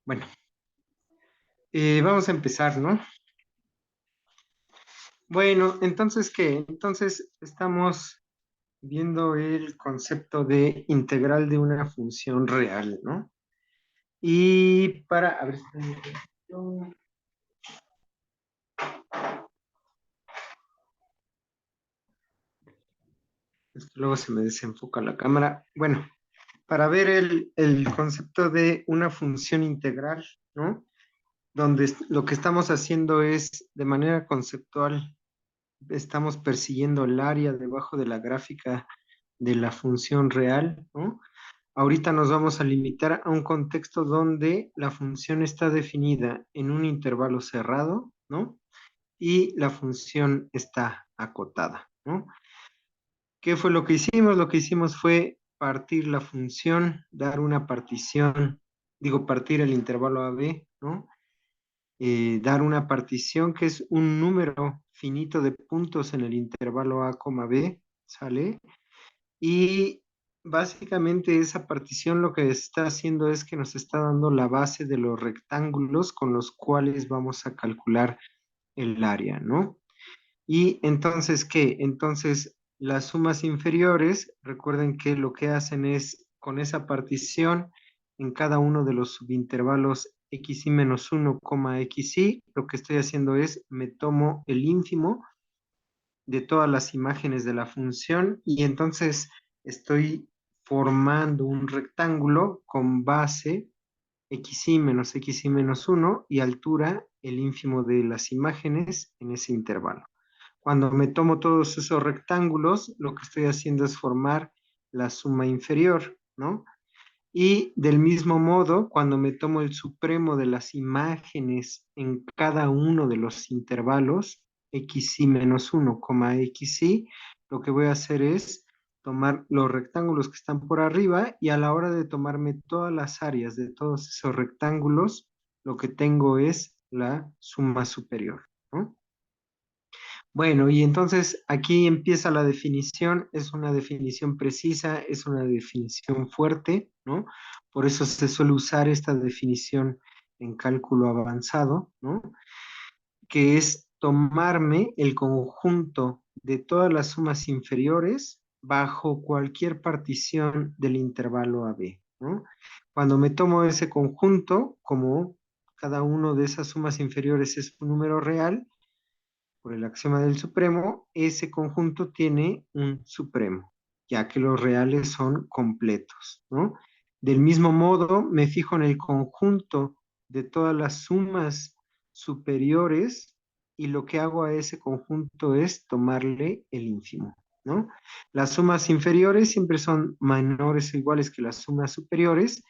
Bueno, vamos a empezar, ¿no? Bueno, entonces, ¿qué? Entonces, estamos viendo el concepto de integral de una función real, ¿no? Y para, a ver, es que luego se me desenfoca la cámara. Bueno, para ver el concepto de una función integral, ¿no? Donde lo que estamos haciendo es, de manera conceptual, estamos persiguiendo el área debajo de la gráfica de la función real, ¿no? Ahorita nos vamos a limitar a un contexto donde la función está definida en un intervalo cerrado, ¿no? Y la función está acotada, ¿no? ¿Qué fue lo que hicimos? Lo que hicimos fue partir la función, dar una partición, digo, partir el intervalo AB, ¿no? Dar una partición que es un número finito de puntos en el intervalo A, B, ¿sale? Y básicamente esa partición lo que está haciendo es que nos está dando la base de los rectángulos con los cuales vamos a calcular el área, ¿no? Y entonces, ¿qué? Entonces, las sumas inferiores, recuerden que lo que hacen es, con esa partición, en cada uno de los subintervalos xy menos 1, xy, lo que estoy haciendo es, me tomo el ínfimo de todas las imágenes de la función y entonces estoy formando un rectángulo con base xy menos 1 y altura el ínfimo de las imágenes en ese intervalo. Cuando me tomo todos esos rectángulos, lo que estoy haciendo es formar la suma inferior, ¿no? Y del mismo modo, cuando me tomo el supremo de las imágenes en cada uno de los intervalos, xy menos 1, xy, lo que voy a hacer es tomar los rectángulos que están por arriba y a la hora de tomarme todas las áreas de todos esos rectángulos, lo que tengo es la suma superior, ¿no? Bueno, y entonces aquí empieza la definición, es una definición precisa, es una definición fuerte, ¿no? Por eso se suele usar esta definición en cálculo avanzado, ¿no? Que es tomarme el conjunto de todas las sumas inferiores bajo cualquier partición del intervalo AB, ¿no? Cuando me tomo ese conjunto, como cada uno de esas sumas inferiores es un número real, por el axioma del supremo, ese conjunto tiene un supremo, ya que los reales son completos, ¿no? Del mismo modo, me fijo en el conjunto de todas las sumas superiores y lo que hago a ese conjunto es tomarle el ínfimo, ¿no? Las sumas inferiores siempre son menores o iguales que las sumas superiores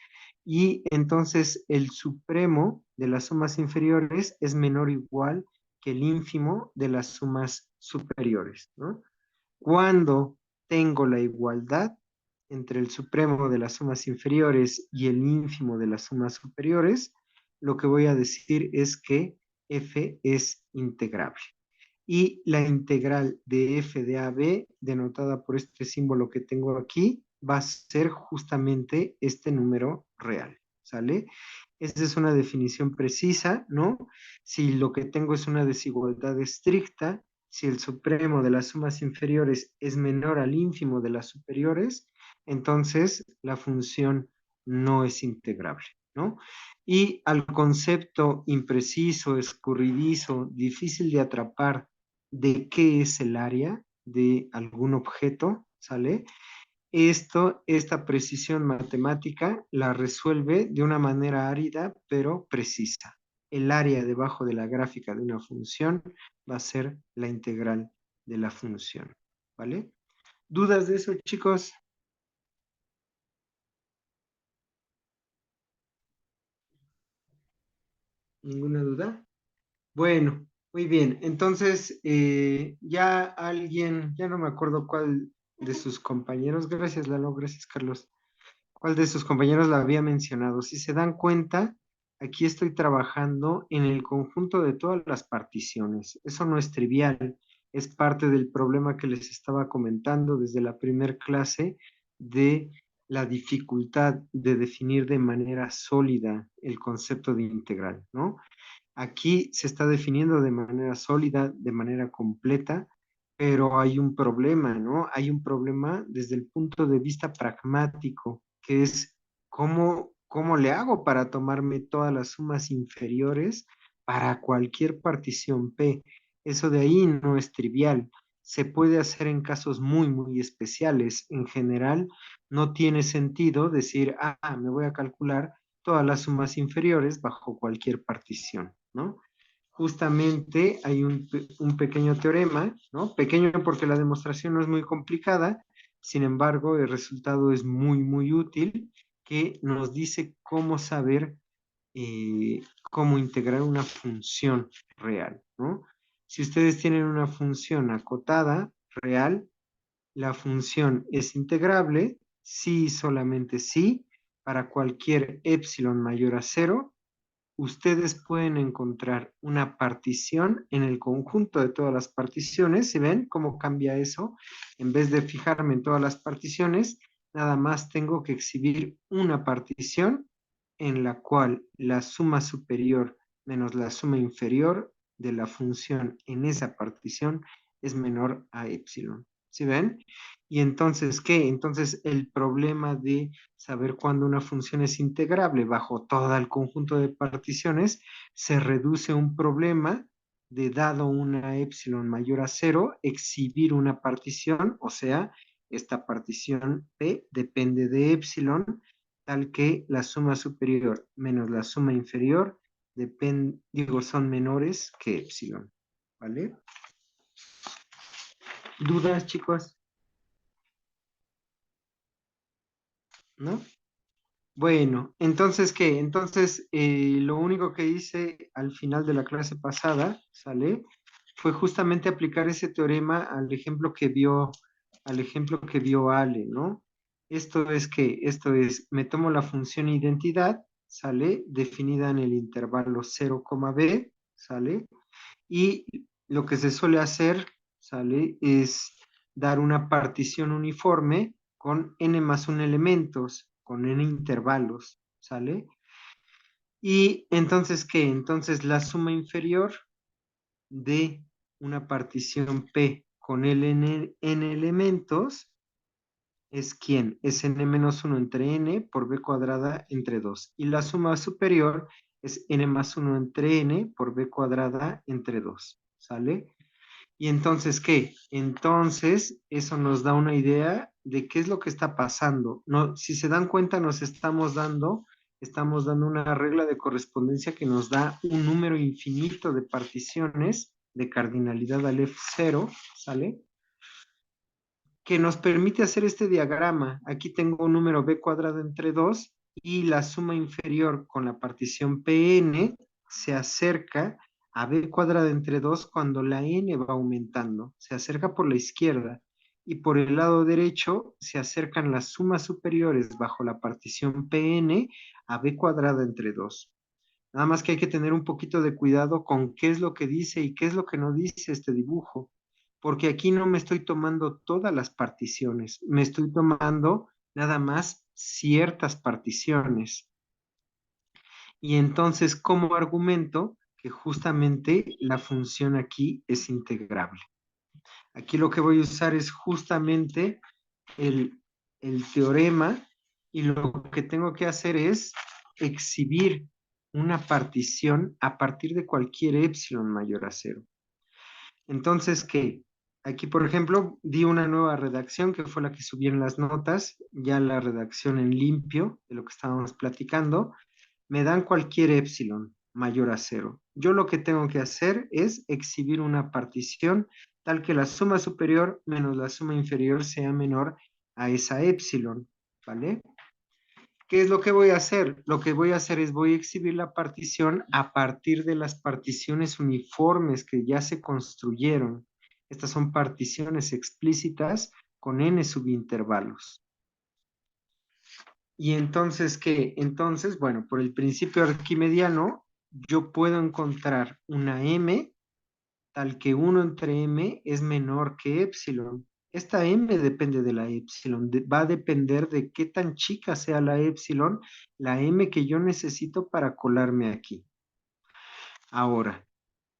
y entonces el supremo de las sumas inferiores es menor o igual que el ínfimo de las sumas superiores, ¿no? Cuando tengo la igualdad entre el supremo de las sumas inferiores y el ínfimo de las sumas superiores, lo que voy a decir es que f es integrable. Y la integral de f de AB, denotada por este símbolo que tengo aquí, va a ser justamente este número real, ¿sale? Esa es una definición precisa, ¿no? Si lo que tengo es una desigualdad estricta, si el supremo de las sumas inferiores es menor al ínfimo de las superiores, entonces la función no es integrable, ¿no? Y al concepto impreciso, escurridizo, difícil de atrapar de qué es el área de algún objeto, ¿sale? Esta precisión matemática la resuelve de una manera árida, pero precisa. El área debajo de la gráfica de una función va a ser la integral de la función, ¿vale? ¿Dudas de eso, chicos? ¿Ninguna duda? Bueno, muy bien. Entonces, ya alguien, ya no me acuerdo cuál de sus compañeros, gracias Lalo, gracias Carlos, cuál de sus compañeros la había mencionado. Si se dan cuenta, aquí estoy trabajando en el conjunto de todas las particiones. Eso no es trivial, es parte del problema que les estaba comentando desde la primer clase de la dificultad de definir de manera sólida el concepto de integral, ¿no? Aquí se está definiendo de manera sólida, de manera completa, pero hay un problema, ¿no? Hay un problema desde el punto de vista pragmático, que es cómo le hago para tomarme todas las sumas inferiores para cualquier partición P. Eso de ahí no es trivial. Se puede hacer en casos muy, muy especiales. En general, no tiene sentido decir, me voy a calcular todas las sumas inferiores bajo cualquier partición, ¿no? Justamente hay un pequeño teorema, ¿no? Pequeño porque la demostración no es muy complicada, sin embargo, el resultado es muy, muy útil, que nos dice cómo saber cómo integrar una función real, ¿no? Si ustedes tienen una función acotada, real, la función es integrable, sí y solamente sí, para cualquier epsilon mayor a cero. Ustedes pueden encontrar una partición en el conjunto de todas las particiones. ¿Se ven cómo cambia eso? En vez de fijarme en todas las particiones, nada más tengo que exhibir una partición en la cual la suma superior menos la suma inferior de la función en esa partición es menor a epsilon. ¿Sí ven? Y entonces, ¿qué? Entonces, el problema de saber cuándo una función es integrable bajo todo el conjunto de particiones se reduce a un problema de dado una epsilon mayor a cero, exhibir una partición, o sea, esta partición P depende de epsilon, tal que la suma superior menos la suma inferior son menores que epsilon. ¿Vale? ¿Dudas, chicos? ¿No? Bueno, entonces, ¿qué? Entonces, lo único que hice al final de la clase pasada, ¿sale? Fue justamente aplicar ese teorema al ejemplo que vio Ale, ¿no? Esto es, me tomo la función identidad, ¿sale? Definida en el intervalo 0, b, ¿sale? Y lo que se suele hacer, ¿sale? Es dar una partición uniforme con n más 1 elementos, con n intervalos, ¿sale? Y entonces, ¿qué? Entonces la suma inferior de una partición P con n elementos es ¿quién? Es n menos 1 entre n por b cuadrada entre 2. Y la suma superior es n más 1 entre n por b cuadrada entre 2, ¿sale? Y entonces, ¿qué? Entonces, eso nos da una idea de qué es lo que está pasando. No, si se dan cuenta, estamos dando una regla de correspondencia que nos da un número infinito de particiones de cardinalidad al F0, ¿sale? Que nos permite hacer este diagrama. Aquí tengo un número b cuadrado entre 2 y la suma inferior con la partición Pn se acerca a b cuadrado entre 2 cuando la n va aumentando. Se acerca por la izquierda y por el lado derecho se acercan las sumas superiores bajo la partición Pn a b cuadrado entre 2. Nada más que hay que tener un poquito de cuidado con qué es lo que dice y qué es lo que no dice este dibujo, porque aquí no me estoy tomando todas las particiones, me estoy tomando nada más ciertas particiones. Y entonces, ¿cómo argumento que justamente la función aquí es integrable? Aquí lo que voy a usar es justamente el, el teorema y lo que tengo que hacer es exhibir una partición a partir de cualquier epsilon mayor a cero. Entonces, ¿qué? Aquí, por ejemplo, di una nueva redacción que fue la que subí en las notas, ya la redacción en limpio de lo que estábamos platicando. Me dan cualquier epsilon mayor a cero. Yo lo que tengo que hacer es exhibir una partición tal que la suma superior menos la suma inferior sea menor a esa epsilon, ¿vale? ¿Qué es lo que voy a hacer? Lo que voy a hacer es voy a exhibir la partición a partir de las particiones uniformes que ya se construyeron. Estas son particiones explícitas con n subintervalos. Y entonces, ¿qué? Entonces, bueno, por el principio arquimediano, yo puedo encontrar una m tal que 1 entre m es menor que epsilon. Esta m depende de la epsilon, va a depender de qué tan chica sea la epsilon, la m que yo necesito para colarme aquí. Ahora,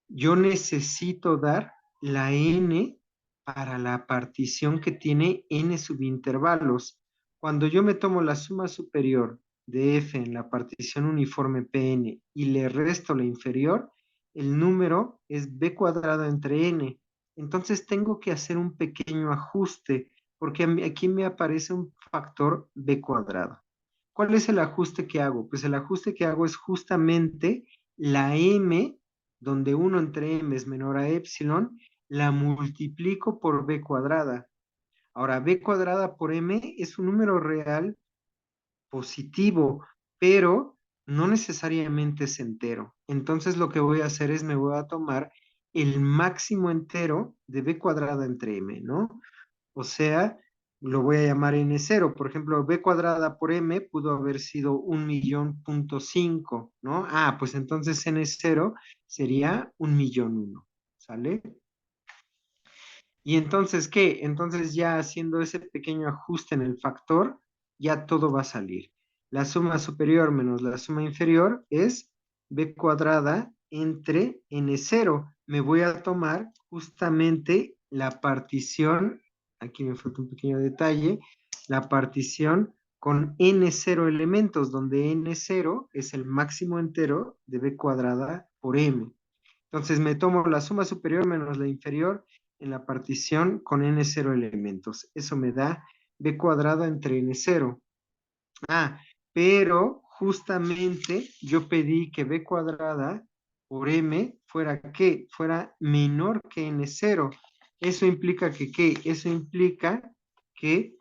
yo necesito dar la n para la partición que tiene n subintervalos. Cuando yo me tomo la suma superior de f en la partición uniforme Pn y le resto la inferior, el número es b cuadrado entre n. Entonces tengo que hacer un pequeño ajuste porque aquí me aparece un factor b cuadrado. ¿Cuál es el ajuste que hago? Pues el ajuste que hago es justamente la m, donde 1 entre m es menor a epsilon, la multiplico por b cuadrada. Ahora, b cuadrada por m es un número real positivo, pero no necesariamente es entero. Entonces lo que voy a hacer es me voy a tomar el máximo entero de b cuadrada entre m, ¿no? O sea, lo voy a llamar n0. Por ejemplo, b cuadrada por m pudo haber sido 1.000.000.5, ¿no? Ah, pues entonces n0 sería 1.000.001, ¿sale? Y entonces, ¿qué? Entonces ya haciendo ese pequeño ajuste en el factor, ya todo va a salir. La suma superior menos la suma inferior es b cuadrada entre n0. Me voy a tomar justamente la partición, aquí me falta un pequeño detalle, la partición con n0 elementos, donde n0 es el máximo entero de b cuadrada por m. Entonces me tomo la suma superior menos la inferior en la partición con n0 elementos. Eso me da b cuadrado entre n0. Ah, pero justamente yo pedí que b cuadrada por m fuera ¿qué? Fuera menor que n0. Eso implica que ¿qué? Eso implica que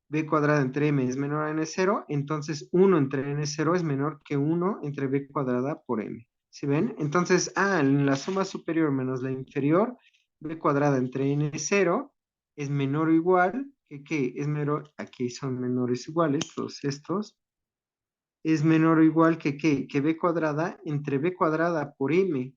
b cuadrada entre m es menor a n0, entonces 1 entre n0 es menor que 1 entre b cuadrada por m. ¿Sí ven? Entonces, en la suma superior menos la inferior, b cuadrada entre n0 es menor o igual que ¿qué? Es menor, aquí son menores iguales, todos estos, es menor o igual que ¿qué? Que b cuadrada entre b cuadrada por m,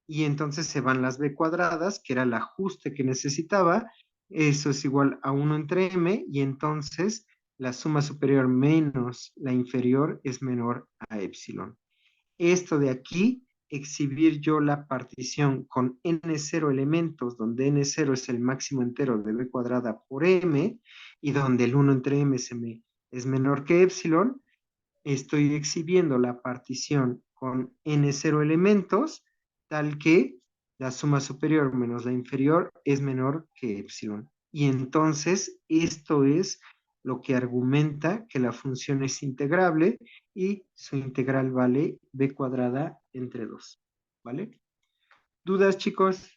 y entonces se van las b cuadradas, que era el ajuste que necesitaba, eso es igual a 1 entre m, y entonces la suma superior menos la inferior es menor a epsilon. Esto de aquí, exhibir yo la partición con n0 elementos, donde n0 es el máximo entero de b cuadrada por m, y donde el 1 entre m es menor que epsilon, estoy exhibiendo la partición con n0 elementos, tal que la suma superior menos la inferior es menor que epsilon. Y entonces esto es lo que argumenta que la función es integrable y su integral vale b cuadrada entre 2. ¿Vale? ¿Dudas, chicos?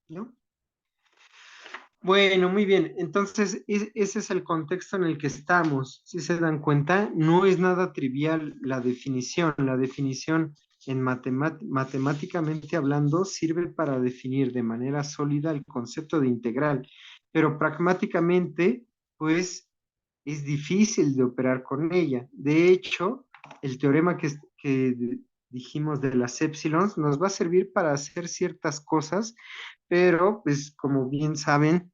¿No? Bueno, muy bien. Entonces, ese es el contexto en el que estamos. Si se dan cuenta, no es nada trivial la definición. La definición en matemáticamente hablando sirve para definir de manera sólida el concepto de integral, pero pragmáticamente, pues, es difícil de operar con ella. De hecho, el teorema que dijimos de las épsilons nos va a servir para hacer ciertas cosas, pero pues como bien saben,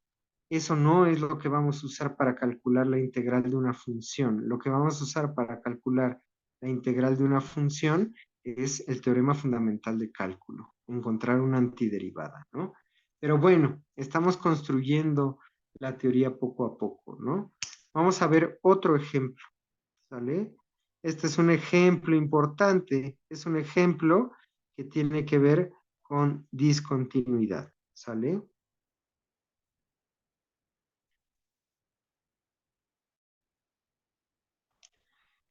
eso no es lo que vamos a usar para calcular la integral de una función. Lo que vamos a usar para calcular la integral de una función es el teorema fundamental de cálculo, encontrar una antiderivada, ¿no? Pero bueno, estamos construyendo la teoría poco a poco, ¿no? Vamos a ver otro ejemplo, ¿sale? Este es un ejemplo importante, es un ejemplo que tiene que ver con discontinuidad, ¿sale?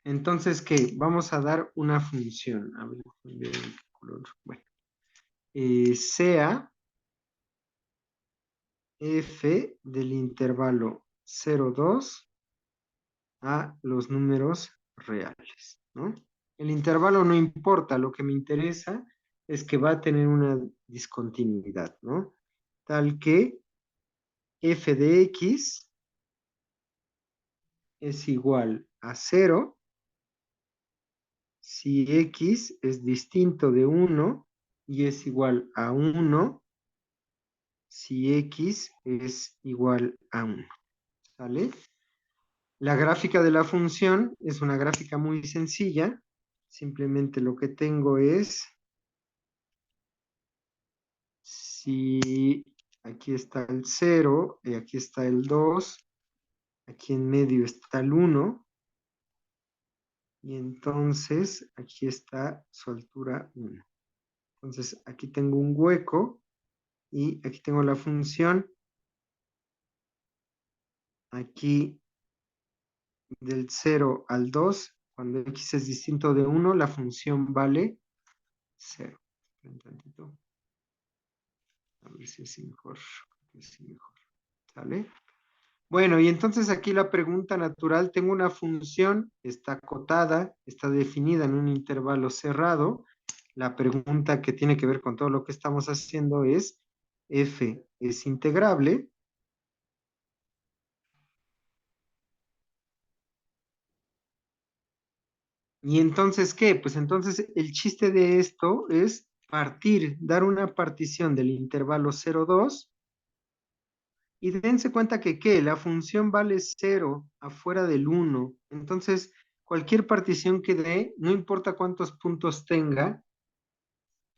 Entonces, ¿qué? Vamos a dar una función. A ver, cambiar el color. Bueno, sea f del intervalo 0,2 a los números reales, ¿no? El intervalo no importa, lo que me interesa es que va a tener una discontinuidad, ¿no? Tal que f de x es igual a 0 si x es distinto de 1 y es igual a 1, si x es igual a 1. ¿Sale? La gráfica de la función es una gráfica muy sencilla. Simplemente lo que tengo es, si aquí está el 0 y aquí está el 2, aquí en medio está el 1, y entonces aquí está su altura 1. Entonces aquí tengo un hueco y aquí tengo la función. Aquí del 0 al 2, cuando x es distinto de 1, la función vale 0. Un tantito. A ver si es mejor. Es mejor. ¿Sale? Bueno, y entonces aquí la pregunta natural, tengo una función, está acotada, está definida en un intervalo cerrado. La pregunta que tiene que ver con todo lo que estamos haciendo es, f es integrable. Y entonces, ¿qué? Pues entonces el chiste de esto es partir, dar una partición del intervalo 0,2 y dense cuenta que, ¿qué? La función vale 0 afuera del 1. Entonces, cualquier partición que dé, no importa cuántos puntos tenga,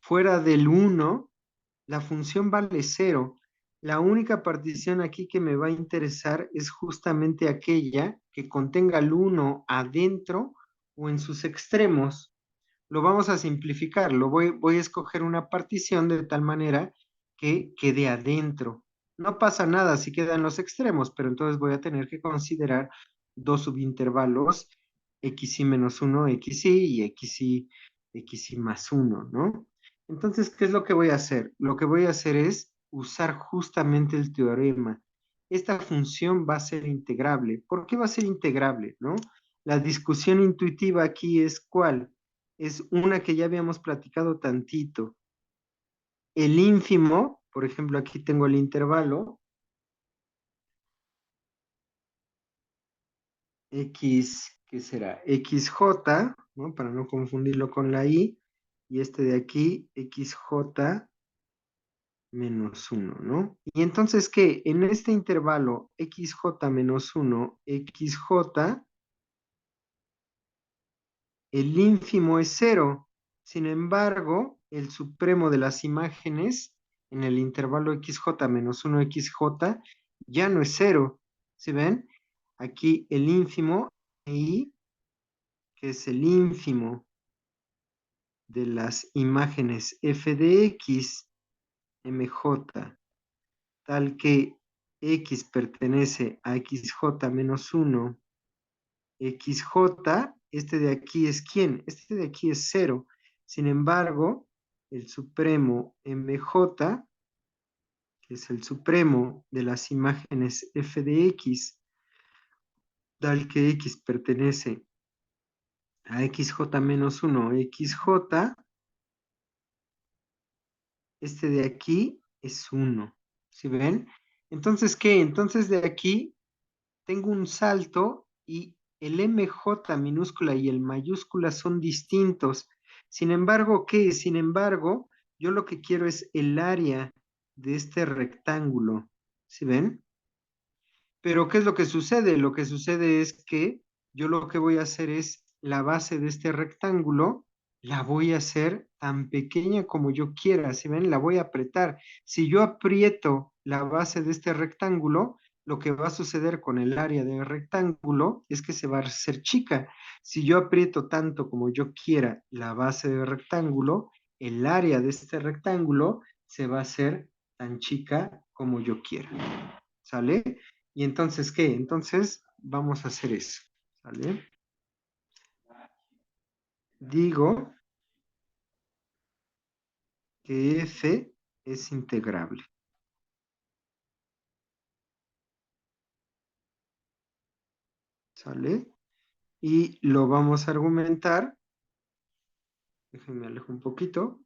fuera del 1, la función vale 0. La única partición aquí que me va a interesar es justamente aquella que contenga el 1 adentro o en sus extremos. Lo vamos a simplificar. Voy a escoger una partición de tal manera que quede adentro. No pasa nada si queda en los extremos, pero entonces voy a tener que considerar dos subintervalos, xy menos 1, xy y xy más 1, ¿no? Entonces, ¿qué es lo que voy a hacer? Lo que voy a hacer es usar justamente el teorema. Esta función va a ser integrable. ¿Por qué va a ser integrable, no? La discusión intuitiva aquí es ¿cuál? Es una que ya habíamos platicado tantito. El ínfimo, por ejemplo, aquí tengo el intervalo, x, ¿qué será? XJ, ¿no? Para no confundirlo con la i, y este de aquí, xj menos 1, ¿no? Y entonces, ¿qué? En este intervalo xj menos 1, xj, el ínfimo es 0. Sin embargo, el supremo de las imágenes en el intervalo xj menos 1 xj ya no es 0. ¿Sí ven? Aquí el ínfimo, y que es el ínfimo de las imágenes f de x, mj, tal que x pertenece a xj menos 1, xj, este de aquí es ¿quién? Este de aquí es 0. Sin embargo, el supremo mj, que es el supremo de las imágenes f de x, tal que x pertenece a xj menos 1, xj, este de aquí es 1. ¿Sí ven? Entonces, ¿qué? Entonces de aquí tengo un salto y el MJ minúscula y el mayúscula son distintos. Sin embargo, ¿qué? Sin embargo, yo lo que quiero es el área de este rectángulo. ¿Sí ven? Pero ¿qué es lo que sucede? Lo que sucede es que yo lo que voy a hacer es la base de este rectángulo, la voy a hacer tan pequeña como yo quiera. ¿Sí ven? La voy a apretar. Si yo aprieto la base de este rectángulo, lo que va a suceder con el área del rectángulo es que se va a hacer chica. Si yo aprieto tanto como yo quiera la base del rectángulo, el área de este rectángulo se va a hacer tan chica como yo quiera. ¿Sale? Y entonces, ¿qué? Entonces, vamos a hacer eso. ¿Sale? Digo que f es integrable. ¿Sale? Y lo vamos a argumentar. Déjenme alejo un poquito.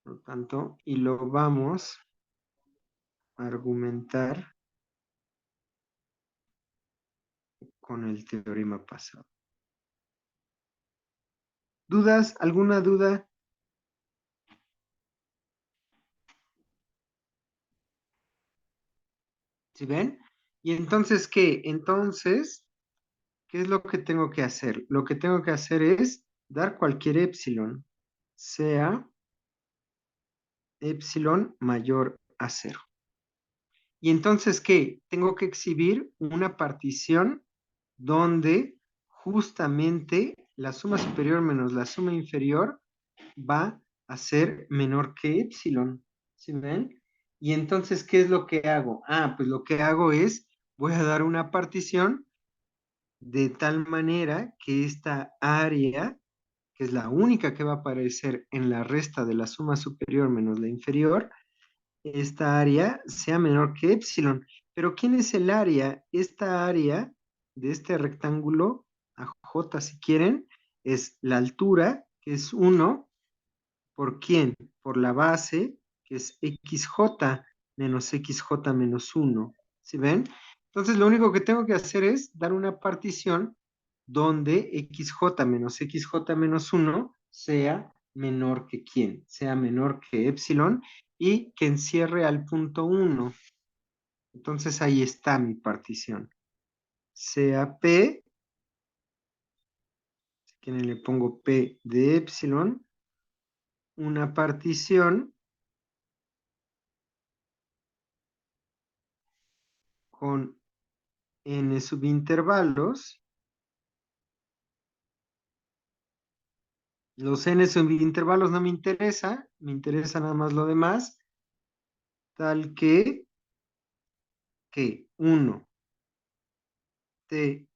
Por lo tanto, y lo vamos a argumentar con el teorema pasado. ¿Dudas? ¿Alguna duda? ¿Sí ven? Y entonces, ¿qué? Entonces, ¿qué es lo que tengo que hacer? Lo que tengo que hacer es dar cualquier epsilon, sea epsilon mayor a cero. Y entonces, ¿qué? Tengo que exhibir una partición donde justamente la suma superior menos la suma inferior va a ser menor que epsilon. ¿Sí ven? Y entonces, ¿qué es lo que hago? Pues lo que hago es, voy a dar una partición de tal manera que esta área, que es la única que va a aparecer en la resta de la suma superior menos la inferior, esta área sea menor que epsilon. Pero ¿quién es el área? Esta área de este rectángulo, a J si quieren, es la altura, que es 1, ¿por quién? Por la base, que es XJ menos XJ menos 1. ¿Sí ven? Entonces lo único que tengo que hacer es dar una partición donde XJ menos XJ menos 1 sea menor que quién, sea menor que epsilon y que encierre al punto 1. Entonces ahí está mi partición. Sea P, que le pongo P de epsilon, una partición con n subintervalos. Los n subintervalos no me interesa, me interesa nada más lo demás, tal que 1 t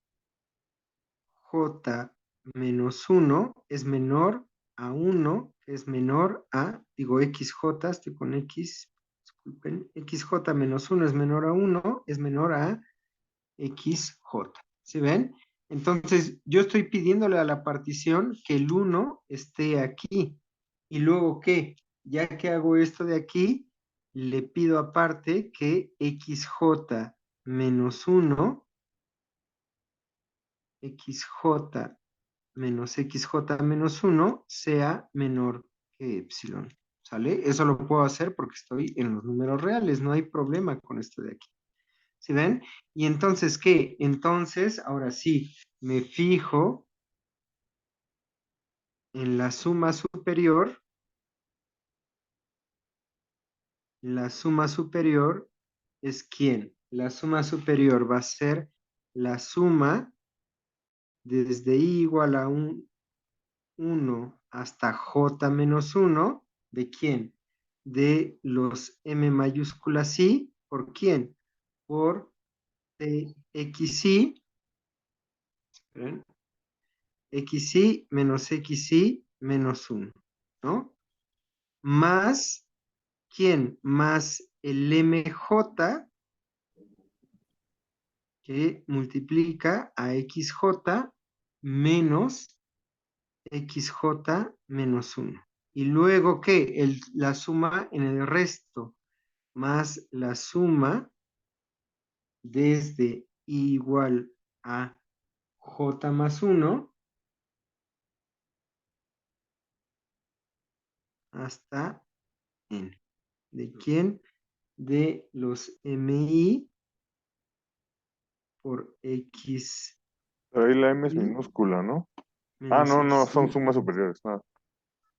j menos 1 es menor a 1, que es menor a, digo xj, estoy con x, disculpen, xj menos 1 es menor a 1, es menor a xj. ¿Sí ven? Entonces, yo estoy pidiéndole a la partición que el 1 esté aquí. ¿Y luego qué? Ya que hago esto de aquí, le pido aparte que xj menos 1, xj menos xj menos 1 sea menor que epsilon. ¿Sale? Eso lo puedo hacer porque estoy en los números reales, no hay problema con esto de aquí. ¿Sí ven? Y entonces, ¿qué? Entonces, ahora sí, me fijo en la suma superior. La suma superior es ¿quién? La suma superior va a ser la suma desde i igual a 1 hasta j menos 1. ¿De quién? De los m mayúsculas i. ¿Por quién? Por xi. ¿Ven? Xi menos xi menos 1, ¿no? Más, ¿quién? Más el mj que multiplica a xj menos xj menos 1. Y luego, ¿qué? La suma en el resto, más la suma desde i igual a j más 1 hasta n. ¿De quién? De los mi por x Pero ahí la M es i minúscula, ¿no? Ah, menos no, no, x son i. sumas superiores. No.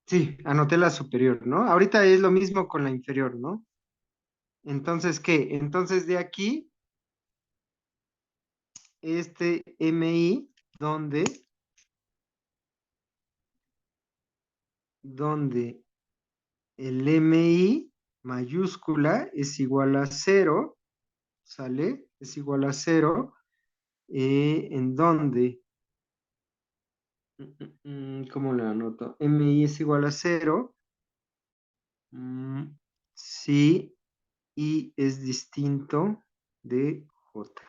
Sí, anoté la superior, ¿no? Ahorita es lo mismo con la inferior, ¿no? Entonces, ¿qué? Entonces de aquí, este mi, donde el mi mayúscula es igual a 0, ¿sale? Es igual a 0, en donde, ¿cómo lo anoto? Mi es igual a 0, si i es distinto de j.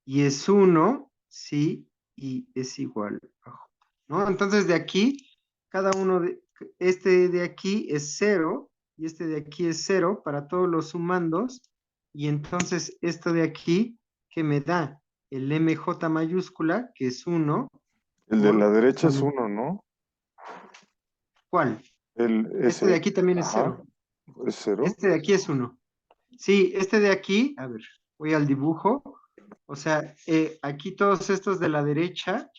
Y es 1 si i es igual a j, ¿no? Entonces de aquí, cada uno de, este de aquí es 0 y este de aquí es 0 para todos los sumandos. Y entonces esto de aquí, ¿qué me da? El mj mayúscula, que es 1, El de la derecha es 1, ¿no? ¿Cuál? El Este de S. aquí también es Ajá. cero. ¿Es 0? Este de aquí es 1. Sí, este de aquí, a ver, voy al dibujo. O sea, aquí todos estos de la derecha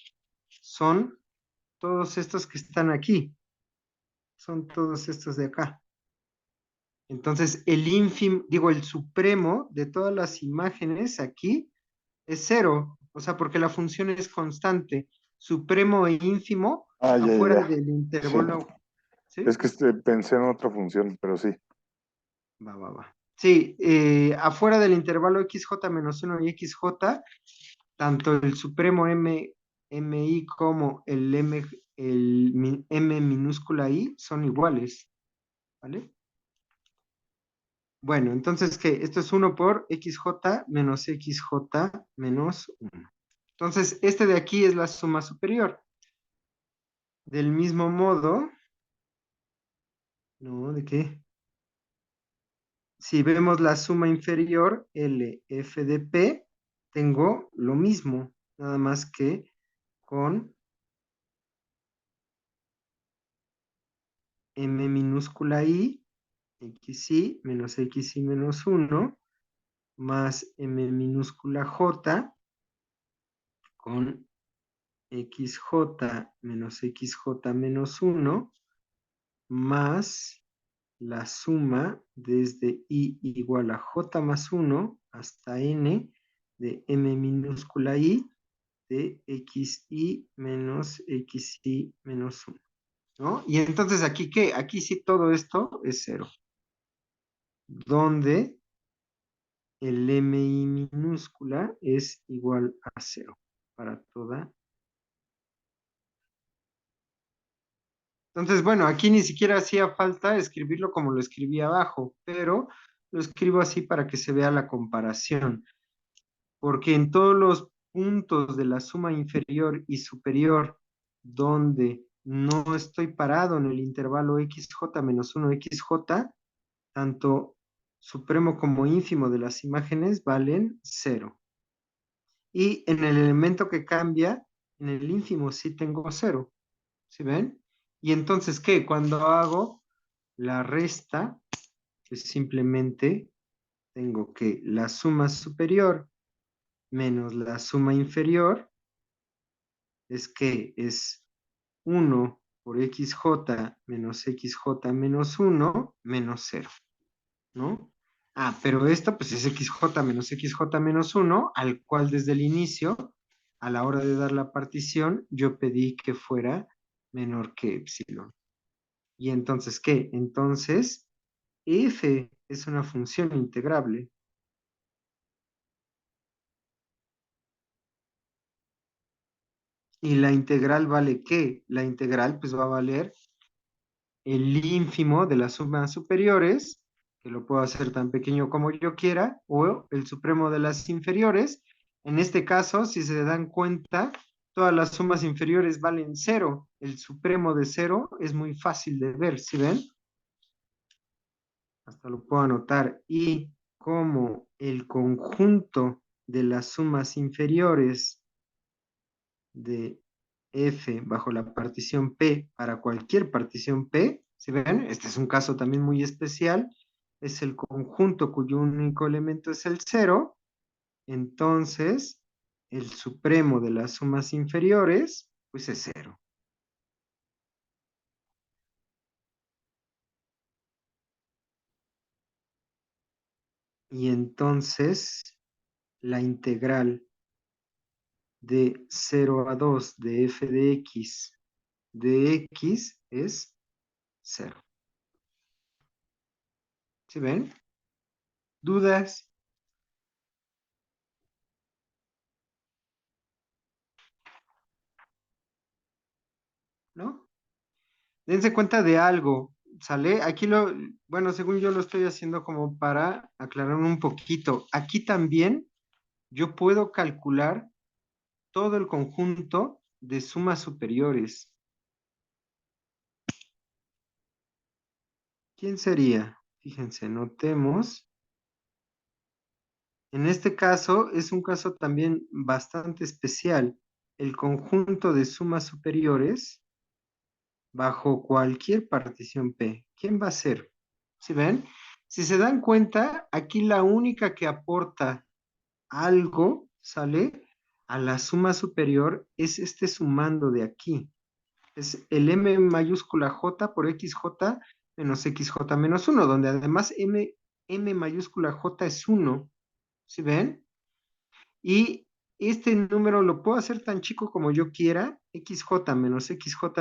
son todos estos que están aquí. Son todos estos de acá. Entonces, el ínfimo, digo, el supremo de todas las imágenes aquí es 0. O sea, porque la función es constante. Supremo e ínfimo Ah, ya, ya, afuera ya. del Sí. intervalo. Es ¿Sí? que pensé en otra función, pero sí. Va, va, va. Sí, afuera del intervalo xj menos 1 y xj, tanto el supremo mi como m minúscula i son iguales, ¿vale? Bueno, entonces, ¿qué? Esto es 1 por xj menos 1. Entonces, este de aquí es la suma superior. Del mismo modo, ¿no? ¿De qué? Si vemos la suma inferior, LF de P, tengo lo mismo, nada más que con M minúscula I, XI menos XI menos 1, más M minúscula J con XJ menos XJ menos 1, más la suma desde I igual a J más 1 hasta N de M minúscula I de xi menos xi menos 1, ¿no? Y entonces aquí, ¿qué? Aquí sí todo esto es 0, donde el mi minúscula es igual a 0 para toda. Entonces, bueno, aquí ni siquiera hacía falta escribirlo como lo escribí abajo, pero lo escribo así para que se vea la comparación, porque en todos los puntos de la suma inferior y superior donde no estoy parado en el intervalo xj menos 1 xj, tanto supremo como ínfimo de las imágenes valen 0. Y en el elemento que cambia, en el ínfimo sí tengo 0. ¿Sí ven? Y entonces, ¿qué? Cuando hago la resta, pues simplemente tengo que la suma superior menos la suma inferior es que es 1 por xj menos xj menos 1 menos 0, ¿no? Ah, pero esto pues es xj menos 1, al cual desde el inicio, a la hora de dar la partición, yo pedí que fuera menor que epsilon. ¿Y entonces qué? Entonces, f es una función integrable. ¿Y la integral vale qué? La integral pues va a valer el ínfimo de las sumas superiores, que lo puedo hacer tan pequeño como yo quiera, o el supremo de las inferiores. En este caso, si se dan cuenta, todas las sumas inferiores valen 0. El supremo de 0 es muy fácil de ver, ¿sí ven? Hasta lo puedo anotar. Y como el conjunto de las sumas inferiores de F bajo la partición P para cualquier partición P, ¿se ven? Este es un caso también muy especial, es el conjunto cuyo único elemento es el 0, entonces el supremo de las sumas inferiores, pues es 0. Y entonces la integral de 0 a 2 de f de x es 0. ¿Sí ven? ¿Dudas? ¿No? Dense cuenta de algo, ¿sale? Aquí bueno, según yo lo estoy haciendo como para aclarar un poquito. Aquí también yo puedo calcular todo el conjunto de sumas superiores. ¿Quién sería? Fíjense, notemos. En este caso es un caso también bastante especial. el conjunto de sumas superiores bajo cualquier partición P. ¿Quién va a ser? ¿Sí ven? Si se dan cuenta, aquí la única que aporta algo, ¿sale? A la suma superior es este sumando de aquí. Es el M mayúscula J por XJ menos XJ menos 1, donde además M mayúscula J es 1. ¿Sí ven? Y este número lo puedo hacer tan chico como yo quiera, XJ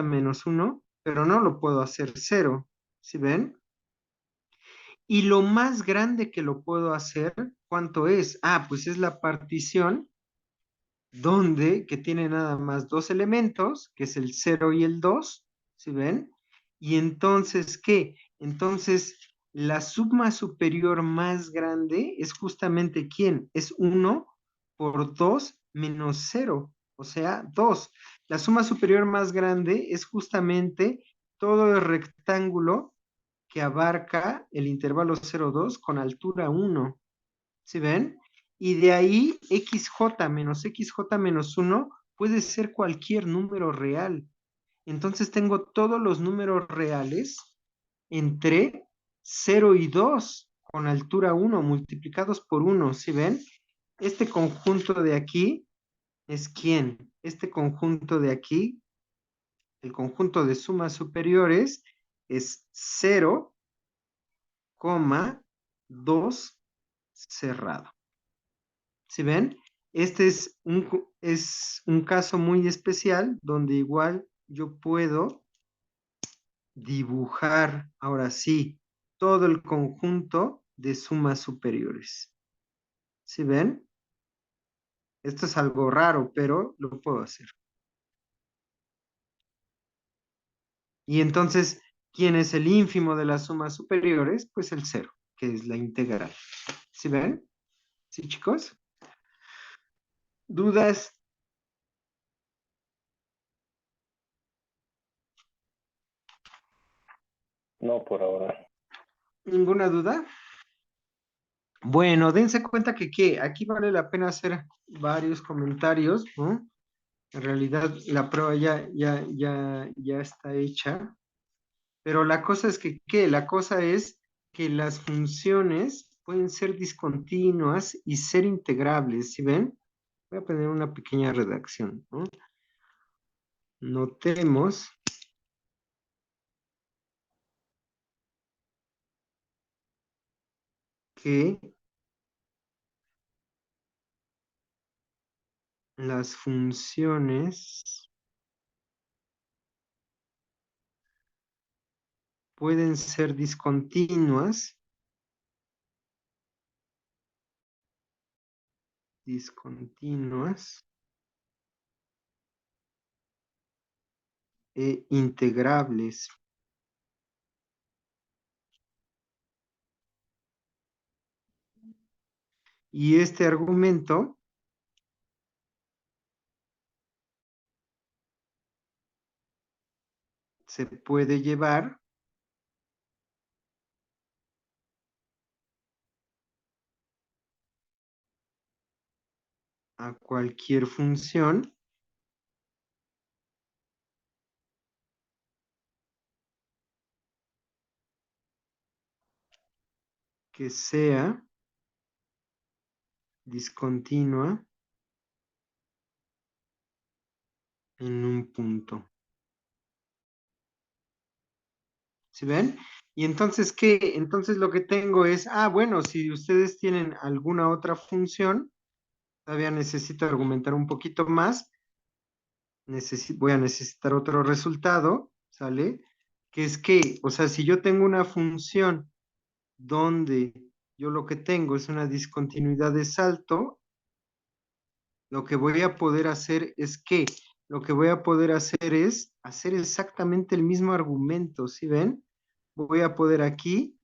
menos 1, pero no lo puedo hacer 0. ¿Sí ven? Y lo más grande que lo puedo hacer, ¿cuánto es? Ah, pues es la partición que tiene nada más dos elementos, que es el 0 y el 2, ¿sí ven? Y entonces, ¿qué? Entonces, la suma superior más grande es justamente ¿quién? Es 1 por 2 menos 0, o sea, 2. La suma superior más grande es justamente todo el rectángulo que abarca el intervalo 0,2 con altura 1. ¿Sí ven? Y de ahí XJ menos 1 puede ser cualquier número real. Entonces tengo todos los números reales entre 0 y 2 con altura 1 multiplicados por 1. ¿Sí ven? Este conjunto de aquí es ¿quién? Este conjunto de aquí, el conjunto de sumas superiores, es 0,2 cerrado. ¿Sí ven? Este es un caso muy especial donde igual yo puedo dibujar, ahora sí, todo el conjunto de sumas superiores. ¿Sí ven? Esto es algo raro, pero lo puedo hacer. Y entonces, ¿quién es el ínfimo de las sumas superiores? Pues el cero, que es la integral. ¿Sí ven? ¿Sí, chicos? ¿Dudas? No, por ahora. ¿Ninguna duda? Bueno, dense cuenta que aquí vale la pena hacer varios comentarios, ¿no? En realidad la prueba ya está hecha, pero la cosa es ¿qué? La cosa es que las funciones pueden ser discontinuas y ser integrables, ¿sí ven? Voy a poner una pequeña redacción, ¿no? Notemos que las funciones pueden ser discontinuas e integrables. Y este argumento se puede llevar a cualquier función que sea discontinua en un punto. ¿Sí ven? Y entonces, ¿qué? Entonces lo que tengo es, bueno, si ustedes tienen alguna otra función, todavía necesito argumentar un poquito más, voy a necesitar otro resultado, ¿sale? Que es que, o sea, si yo tengo una función donde yo lo que tengo es una discontinuidad de salto, lo que voy a poder hacer es que, lo que voy a poder hacer es hacer exactamente el mismo argumento, ¿sí ven? Voy a poder aquí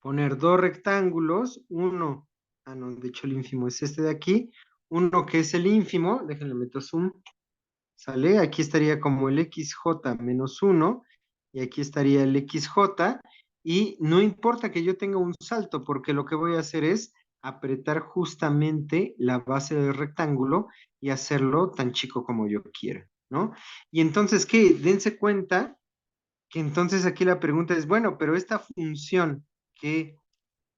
poner dos rectángulos, uno, no, de hecho el ínfimo es este de aquí, uno que es el ínfimo, déjenle meto zoom, ¿sale? Aquí estaría como el XJ menos 1, y aquí estaría el XJ, y no importa que yo tenga un salto, porque lo que voy a hacer es apretar justamente la base del rectángulo y hacerlo tan chico como yo quiera, ¿no? Y entonces, ¿qué? Dense cuenta que entonces aquí la pregunta es, bueno, pero esta función que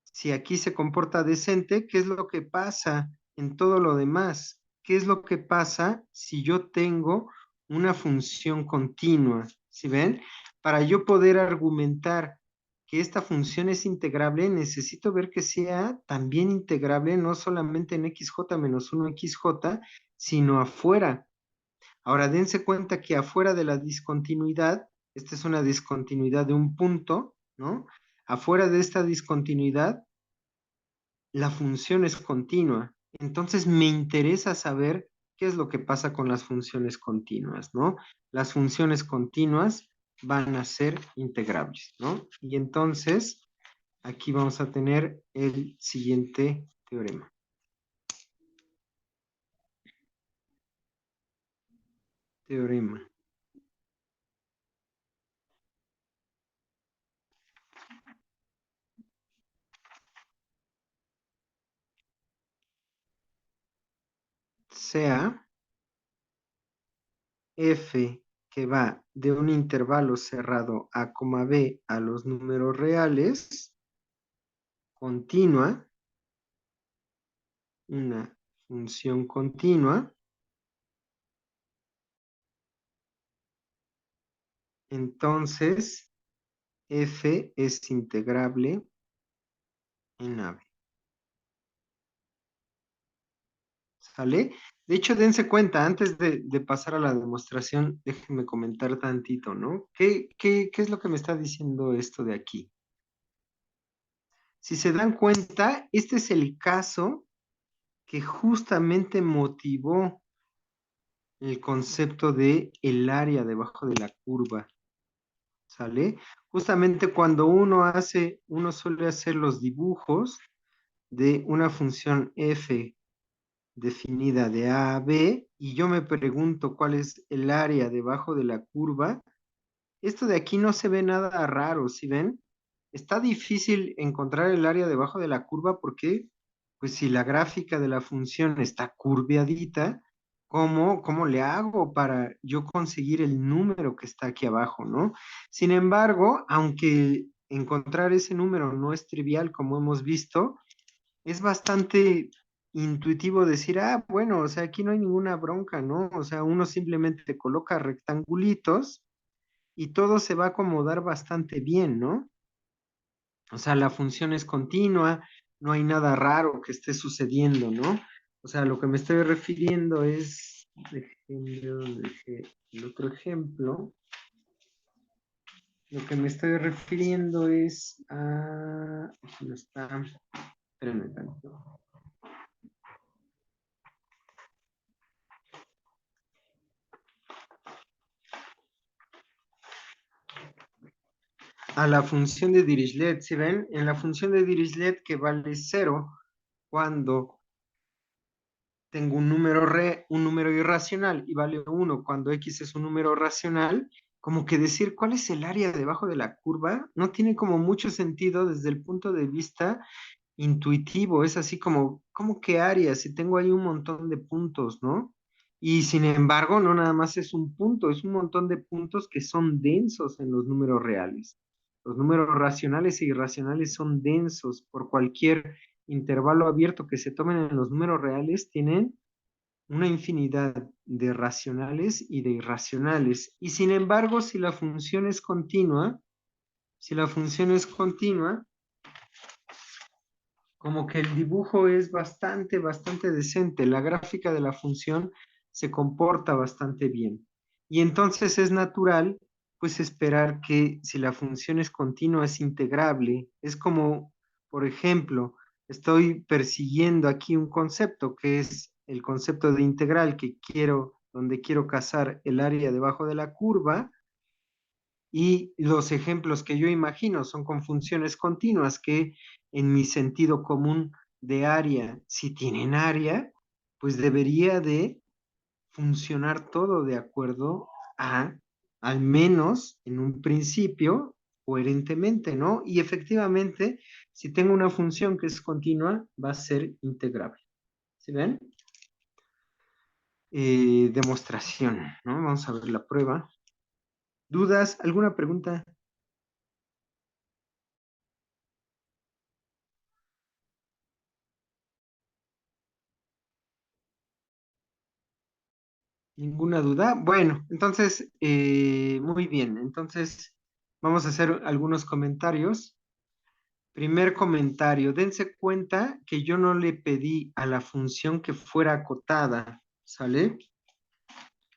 si aquí se comporta decente, ¿qué es lo que pasa en todo lo demás? ¿Qué es lo que pasa si yo tengo una función continua? ¿Sí ven? Para yo poder argumentar que esta función es integrable, necesito ver que sea también integrable no solamente en xj menos 1 xj, sino afuera. Ahora, dense cuenta que afuera de la discontinuidad, esta es una discontinuidad de un punto, ¿no? Afuera de esta discontinuidad, la función es continua. Entonces me interesa saber qué es lo que pasa con las funciones continuas, ¿no? Las funciones continuas van a ser integrables, ¿no? Y entonces aquí vamos a tener el siguiente teorema. Teorema. Sea f que va de un intervalo cerrado a, b a los números reales, continua, una función continua, entonces f es integrable en AB. ¿Sale? De hecho, dense cuenta, antes de pasar a la demostración, déjenme comentar tantito, ¿no? ¿Qué es lo que me está diciendo esto de aquí? Si se dan cuenta, este es el caso que justamente motivó el concepto de el área debajo de la curva, ¿sale? Justamente cuando uno suele hacer los dibujos de una función f definida de A a B, y yo me pregunto cuál es el área debajo de la curva, esto de aquí no se ve nada raro, ¿sí ven? Está difícil encontrar el área debajo de la curva porque, pues si la gráfica de la función está curveadita, ¿cómo le hago para yo conseguir el número que está aquí abajo, ¿no? Sin embargo, aunque encontrar ese número no es trivial, como hemos visto, es bastante intuitivo decir, ah, bueno, o sea, aquí no hay ninguna bronca, ¿no? O sea, uno simplemente coloca rectangulitos y todo se va a acomodar bastante bien, ¿no? O sea, la función es continua, no hay nada raro que esté sucediendo, ¿no? O sea, lo que me estoy refiriendo es, dejé el otro ejemplo, lo que me estoy refiriendo es a, aquí no está, espérenme tanto. A la función de Dirichlet, ¿sí ven? En la función de Dirichlet que vale 0 cuando tengo un número irracional y vale 1 cuando x es un número racional, como que decir cuál es el área debajo de la curva no tiene como mucho sentido desde el punto de vista intuitivo, es así como, ¿cómo qué área? Si tengo ahí un montón de puntos, ¿no? Y sin embargo, no nada más es un punto, es un montón de puntos que son densos en los números reales. Los números racionales e irracionales son densos por cualquier intervalo abierto que se tomen en los números reales, tienen una infinidad de racionales y de irracionales. Y sin embargo, si la función es continua, como que el dibujo es bastante decente. La gráfica de la función se comporta bastante bien. Y entonces es natural, pues, esperar que si la función es continua, es integrable. Es como, por ejemplo, estoy persiguiendo aquí un concepto que es el concepto de integral donde quiero cazar el área debajo de la curva, y los ejemplos que yo imagino son con funciones continuas que en mi sentido común de área, si tienen área, pues debería de funcionar todo de acuerdo a, al menos en un principio, coherentemente, ¿no? Y efectivamente, si tengo una función que es continua, va a ser integrable. ¿Sí ven? Demostración, ¿no? Vamos a ver la prueba. ¿Dudas? ¿Alguna pregunta? ¿Ninguna duda? Bueno, entonces, muy bien. Entonces, vamos a hacer algunos comentarios. Primer comentario, dense cuenta que yo no le pedí a la función que fuera acotada, ¿sale?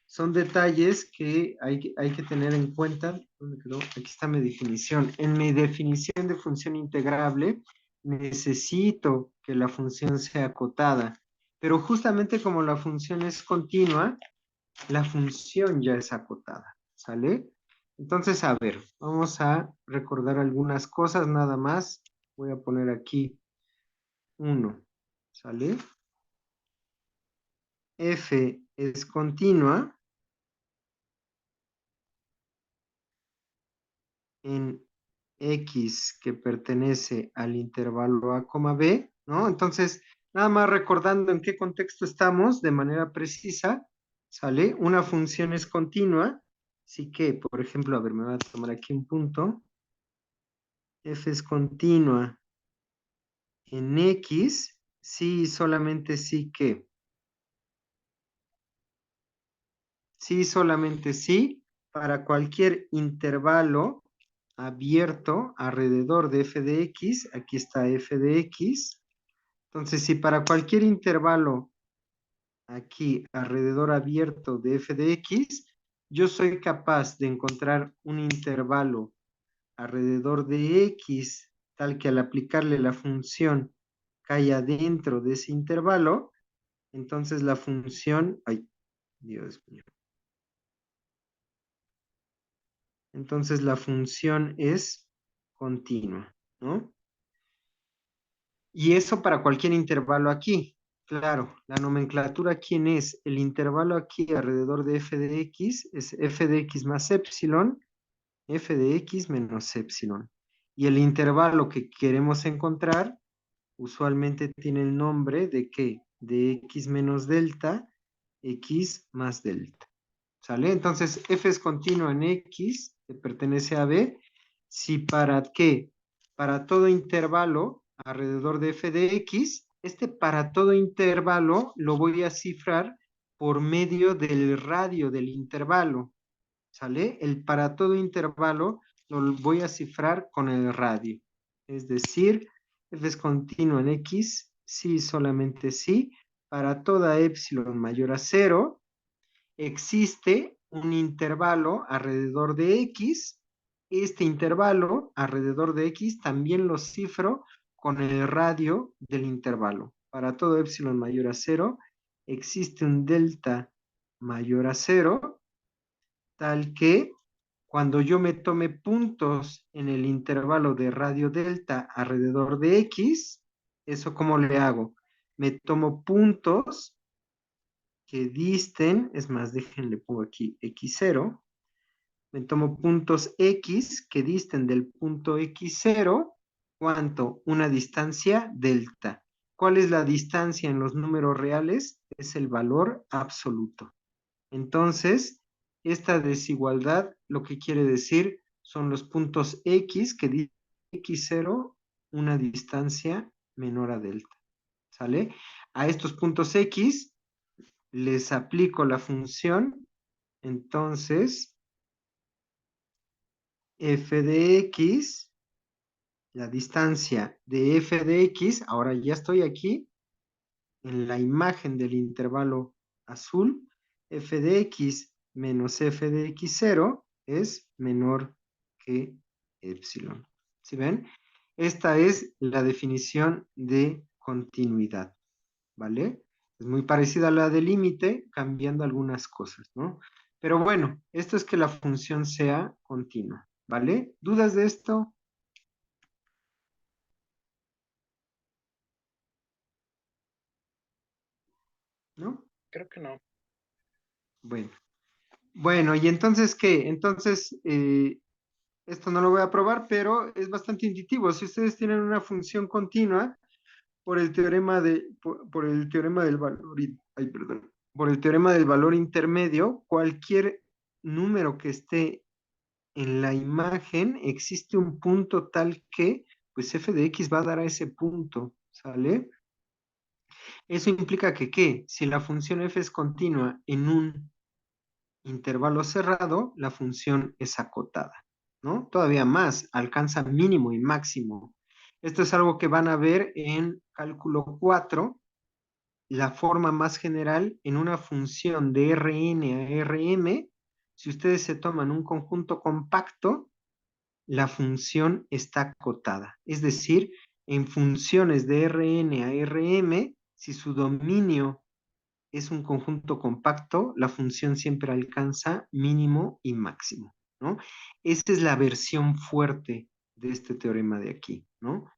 Son detalles que hay que tener en cuenta. ¿Dónde quedó? Aquí está mi definición. En mi definición de función integrable, necesito que la función sea acotada. Pero justamente como la función es continua, la función ya es acotada, ¿sale? Entonces, a ver, vamos a recordar algunas cosas nada más. Voy a poner aquí 1, ¿sale? F es continua en X que pertenece al intervalo A, B, ¿no? Entonces, nada más recordando en qué contexto estamos de manera precisa, ¿sale? Una función es continua, así que, por ejemplo, a ver, me voy a tomar aquí un punto. F es continua en X, sí, solamente sí que. Sí, solamente sí, para cualquier intervalo abierto alrededor de f de x, aquí está f de x. Entonces, si para cualquier intervalo aquí alrededor abierto de f de x, yo soy capaz de encontrar un intervalo alrededor de x, tal que al aplicarle la función caiga dentro de ese intervalo, entonces la función, ay, Dios mío. Entonces la función es continua, ¿no? Y eso para cualquier intervalo aquí. Claro, la nomenclatura, ¿quién es? El intervalo aquí alrededor de f de x es f de x más epsilon, f de x menos epsilon. Y el intervalo que queremos encontrar usualmente tiene el nombre de ¿qué? De x menos delta, x más delta. ¿Sale? Entonces, f es continuo en x, que pertenece a b, si para qué, para todo intervalo alrededor de f de x, este para todo intervalo lo voy a cifrar por medio del radio del intervalo, ¿sale? El para todo intervalo lo voy a cifrar con el radio, es decir, f es continuo en x, sí, solamente sí, para toda epsilon mayor a 0, existe un intervalo alrededor de x. Este intervalo alrededor de x también lo cifro con el radio del intervalo. Para todo epsilon mayor a 0, existe un delta mayor a 0, tal que cuando yo me tome puntos en el intervalo de radio delta alrededor de x, ¿eso cómo le hago? Me tomo puntos que disten, es más, déjenle pongo aquí x0, me tomo puntos x que disten del punto x0, ¿cuánto? Una distancia delta. ¿Cuál es la distancia en los números reales? Es el valor absoluto. Entonces, esta desigualdad lo que quiere decir son los puntos x que disten x0, una distancia menor a delta. ¿Sale? A estos puntos x les aplico la función, entonces f de x, la distancia de f de x, ahora ya estoy aquí en la imagen del intervalo azul, f de x menos f de x0 es menor que epsilon. ¿Sí ven? Esta es la definición de continuidad, ¿vale? Es muy parecida a la del límite, cambiando algunas cosas, ¿no? Pero bueno, esto es que la función sea continua, ¿vale? ¿Dudas de esto? ¿No? Creo que no. Bueno. Bueno, ¿y entonces qué? Entonces, Esto no lo voy a probar, pero es bastante intuitivo. Si ustedes tienen una función continua, por el teorema por el teorema del valor, ay, perdón, por el teorema del valor intermedio, cualquier número que esté en la imagen, existe un punto tal que, pues f de x va a dar a ese punto, ¿sale? Eso implica que, ¿qué? Si la función f es continua en un intervalo cerrado, la función es acotada, ¿no? Todavía más, alcanza mínimo y máximo. Esto es algo que van a ver en cálculo 4, la forma más general en una función de Rn a Rm. Si ustedes se toman un conjunto compacto, la función está acotada. Es decir, en funciones de Rn a Rm, si su dominio es un conjunto compacto, la función siempre alcanza mínimo y máximo, ¿no? Esta es la versión fuerte de este teorema de aquí, ¿no?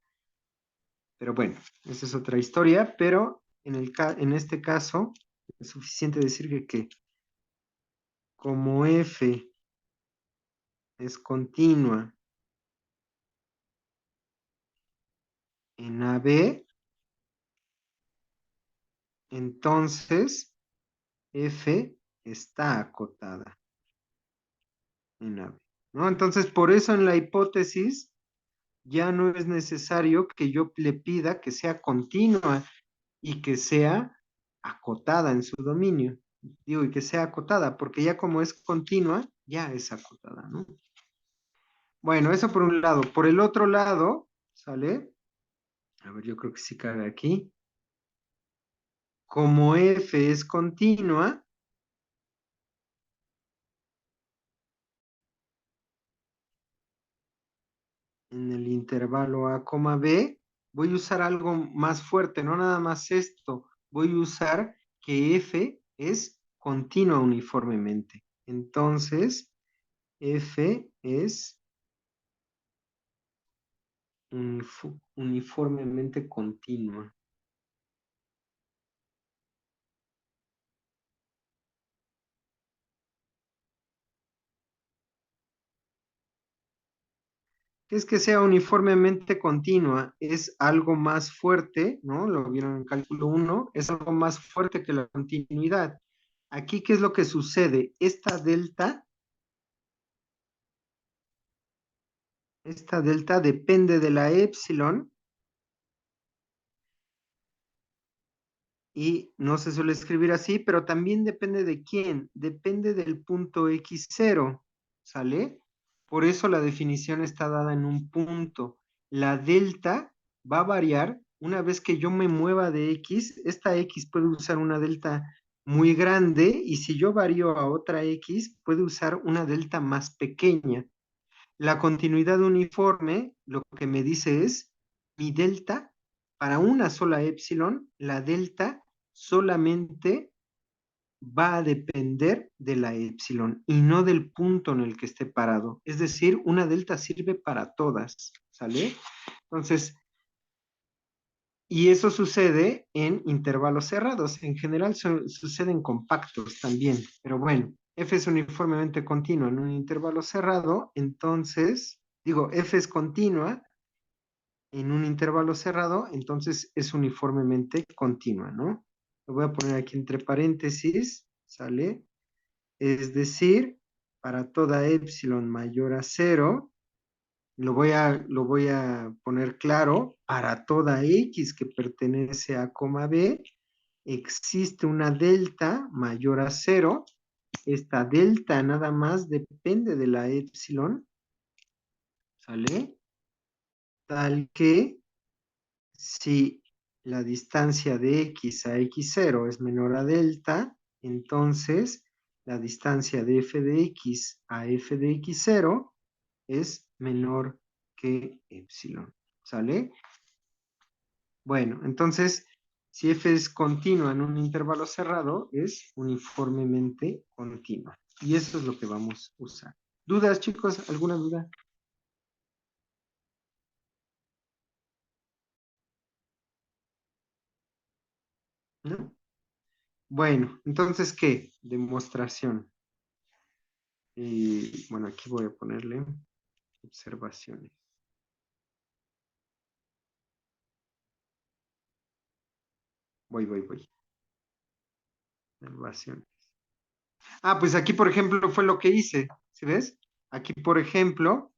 Pero bueno, esa es otra historia, pero en este caso es suficiente decir que como f es continua en AB, entonces f está acotada en AB, ¿no? Entonces, por eso en la hipótesis ya no es necesario que yo le pida que sea continua y que sea acotada en su dominio. Digo, y que sea acotada, porque ya como es continua, ya es acotada, ¿no? Bueno, eso por un lado. Por el otro lado, ¿sale? A ver, yo creo que sí cabe aquí. Como f es continua, en el intervalo a, b, voy a usar algo más fuerte, no nada más esto. Voy a usar que f es continua uniformemente. Entonces, f es uniformemente continua. ¿Qué es que sea uniformemente continua? Es algo más fuerte, ¿no? Lo vieron en cálculo 1, es algo más fuerte que la continuidad. Aquí, ¿qué es lo que sucede? Esta delta depende de la epsilon y no se suele escribir así, pero también depende de quién, depende del punto x0, ¿sale? Por eso la definición está dada en un punto. La delta va a variar una vez que yo me mueva de x, esta x puede usar una delta muy grande y si yo varío a otra x, puede usar una delta más pequeña. La continuidad uniforme lo que me dice es mi delta para una sola epsilon, la delta solamente va a depender de la epsilon y no del punto en el que esté parado. Es decir, una delta sirve para todas, ¿sale? Entonces, y eso sucede en intervalos cerrados. En general sucede en compactos también, pero bueno, f es uniformemente continua en un intervalo cerrado, entonces, digo, f es continua en un intervalo cerrado, entonces es uniformemente continua, ¿no? Lo voy a poner aquí entre paréntesis, ¿sale? Es decir, para toda epsilon mayor a 0, lo voy a poner claro, para toda x que pertenece a, b, existe una delta mayor a 0. Esta delta nada más depende de la epsilon, ¿sale? Tal que si la distancia de x a x0 es menor a delta, entonces la distancia de f de x a f de x0 es menor que epsilon, ¿sale? Bueno, entonces, si f es continua en un intervalo cerrado, es uniformemente continua. Y eso es lo que vamos a usar. ¿Dudas, chicos? ¿Alguna duda? ¿No? Bueno, entonces, ¿qué? Demostración. Bueno, aquí voy a ponerle Observaciones. Voy. Observaciones. Ah, pues aquí, por ejemplo, fue lo que hice. ¿Sí ves? Aquí, por ejemplo,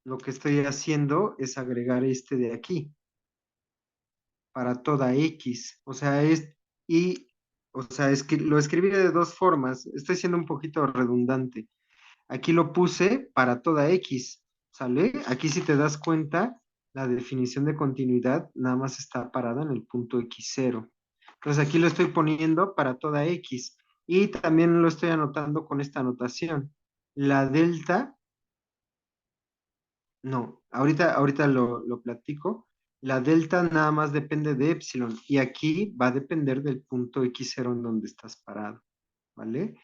lo que estoy haciendo es agregar este de aquí para toda X. O sea, es que lo escribí de dos formas. Estoy siendo un poquito redundante. Aquí lo puse para toda X, ¿sale? Aquí si te das cuenta, la definición de continuidad nada más está parada en el punto X0. Entonces aquí lo estoy poniendo para toda X. Y también lo estoy anotando con esta anotación. La delta, no, ahorita lo platico. La delta nada más depende de epsilon. Y aquí va a depender del punto X0 en donde estás parado, ¿vale?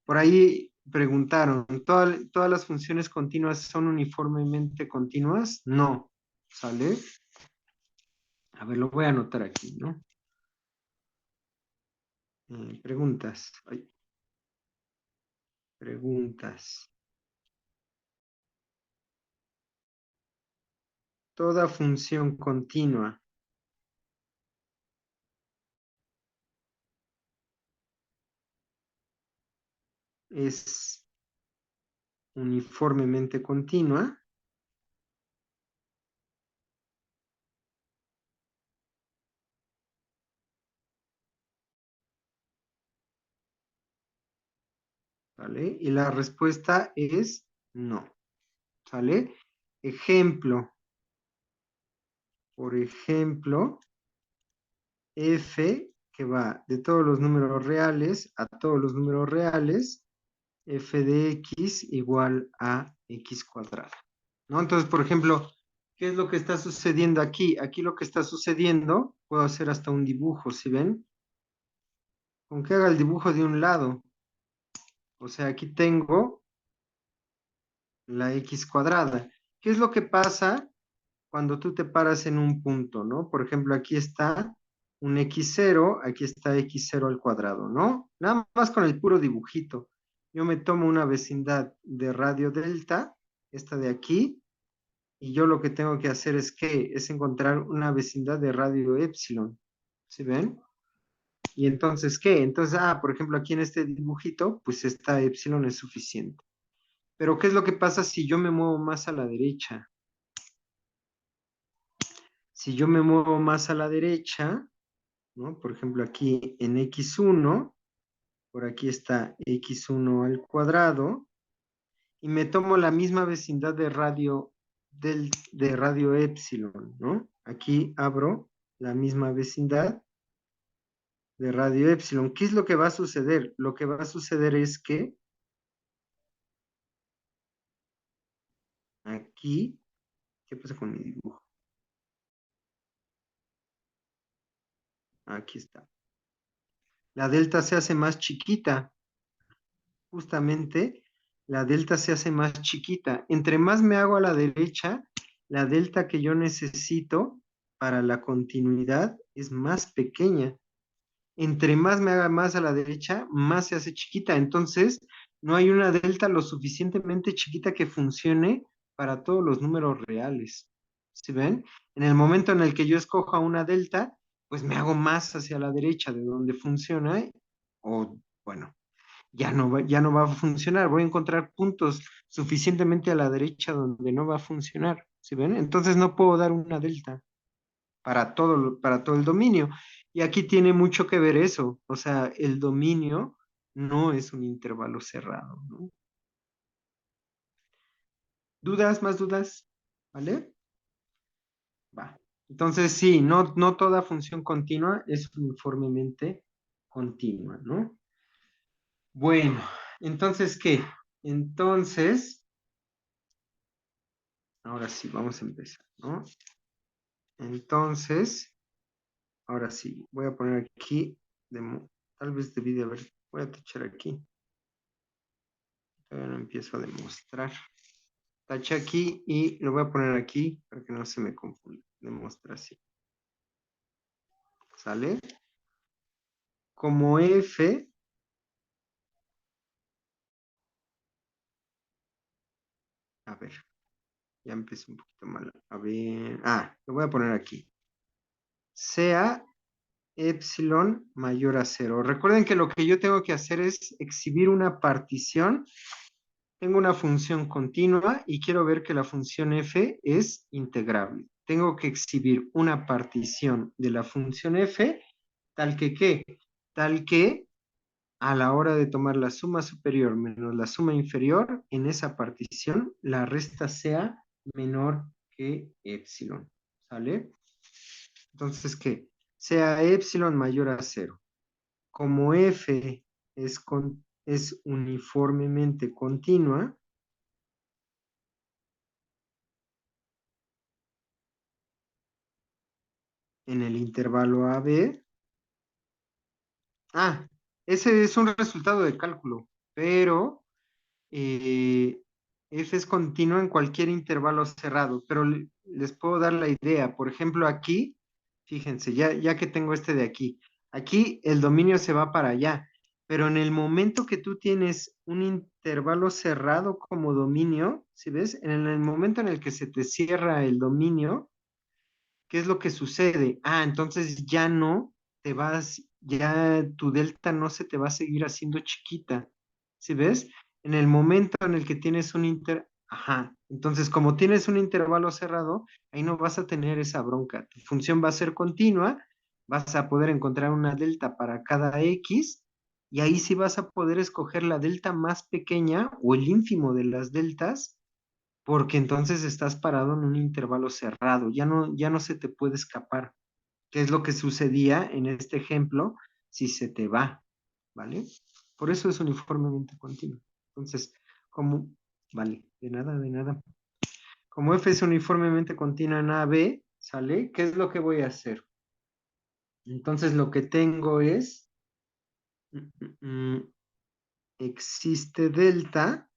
Por ahí preguntaron, ¿todas las funciones continuas son uniformemente continuas? No, ¿sale? A ver, lo voy a anotar aquí, ¿no? Preguntas. Ay, preguntas. Toda función continua es uniformemente continua. ¿Vale? Y la respuesta es no, ¿sale? Ejemplo, por ejemplo, f que va de todos los números reales a todos los números reales, f de x igual a x cuadrado, ¿no? Entonces, por ejemplo, ¿qué es lo que está sucediendo aquí? Aquí lo que está sucediendo, puedo hacer hasta un dibujo, ¿sí ven? Con que haga el dibujo de un lado, o sea, aquí tengo la x cuadrada. ¿Qué es lo que pasa cuando tú te paras en un punto, ¿no? Por ejemplo, aquí está un x0, aquí está x0 al cuadrado, ¿no? Nada más con el puro dibujito. Yo me tomo una vecindad de radio delta, esta de aquí, y yo lo que tengo que hacer es encontrar una vecindad de radio epsilon. ¿Sí ven? Y entonces, ¿qué? Entonces, por ejemplo, aquí en este dibujito, pues esta epsilon es suficiente. Pero, ¿qué es lo que pasa si yo me muevo más a la derecha? Si yo me muevo más a la derecha, ¿no? Por ejemplo, aquí en x1, por aquí está x1 al cuadrado, y me tomo la misma vecindad de radio epsilon, ¿no? Aquí abro la misma vecindad de radio epsilon. ¿Qué es lo que va a suceder? Lo que va a suceder es que aquí, ¿qué pasa con mi dibujo? Aquí está. La delta se hace más chiquita. Justamente, la delta se hace más chiquita. Entre más me hago a la derecha, la delta que yo necesito para la continuidad es más pequeña. Entre más me haga más a la derecha, más se hace chiquita. Entonces, no hay una delta lo suficientemente chiquita que funcione para todos los números reales. ¿Sí ven? En el momento en el que yo escoja una delta, pues me hago más hacia la derecha de donde funciona, o bueno, ya no va a funcionar. Voy a encontrar puntos suficientemente a la derecha donde no va a funcionar. ¿Sí ven? Entonces no puedo dar una delta para todo el dominio. Y aquí tiene mucho que ver eso. O sea, el dominio no es un intervalo cerrado, ¿no? ¿Dudas? ¿Más dudas? ¿Vale? Va. Entonces, sí, no toda función continua es uniformemente continua, ¿no? Bueno, entonces, ¿qué? Entonces, ahora sí, vamos a empezar, ¿no? Entonces, ahora sí, voy a poner aquí, tal vez debí de haber, voy a tachar aquí. Todavía no empiezo a demostrar. Taché aquí y lo voy a poner aquí para que no se me confunda. Demostración. ¿Sale? Como F, A ver, ya empecé un poquito mal. A ver, lo voy a poner aquí. Sea epsilon mayor a 0. Recuerden que lo que yo tengo que hacer es exhibir una partición. Tengo una función continua y quiero ver que la función f es integrable. Tengo que exhibir una partición de la función f tal que ¿qué? Tal que a la hora de tomar la suma superior menos la suma inferior, en esa partición la resta sea menor que epsilon. ¿Sale? Entonces, ¿qué? Sea epsilon mayor a 0. Como f es uniformemente continua, en el intervalo AB. Ese es un resultado de cálculo, pero eh, F es continuo en cualquier intervalo cerrado, pero les puedo dar la idea. Por ejemplo, aquí, fíjense, ya que tengo este de aquí el dominio se va para allá, pero en el momento que tú tienes un intervalo cerrado como dominio, ¿sí ves? En el momento en el que se te cierra el dominio, ¿qué es lo que sucede? Entonces ya no te vas, ya tu delta no se te va a seguir haciendo chiquita. ¿Sí ves? En el momento en el que tienes entonces como tienes un intervalo cerrado, ahí no vas a tener esa bronca. Tu función va a ser continua, vas a poder encontrar una delta para cada X, y ahí sí vas a poder escoger la delta más pequeña o el ínfimo de las deltas, porque entonces estás parado en un intervalo cerrado, ya no se te puede escapar. ¿Qué es lo que sucedía en este ejemplo si se te va? ¿Vale? Por eso es uniformemente continuo. Entonces, como, vale, de nada, de nada. Como F es uniformemente continua en AB, ¿sale? ¿Qué es lo que voy a hacer? Entonces lo que tengo es, existe delta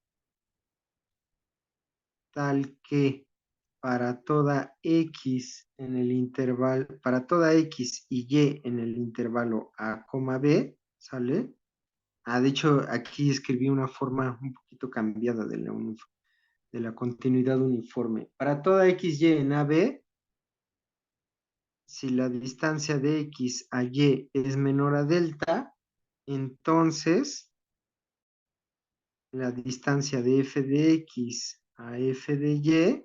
tal que para toda X en el intervalo, para toda X y Y en el intervalo A, B, ¿sale? De hecho, aquí escribí una forma un poquito cambiada de la continuidad uniforme. Para toda X, Y en AB, si la distancia de X a Y es menor a delta, entonces la distancia de F de X a F de Y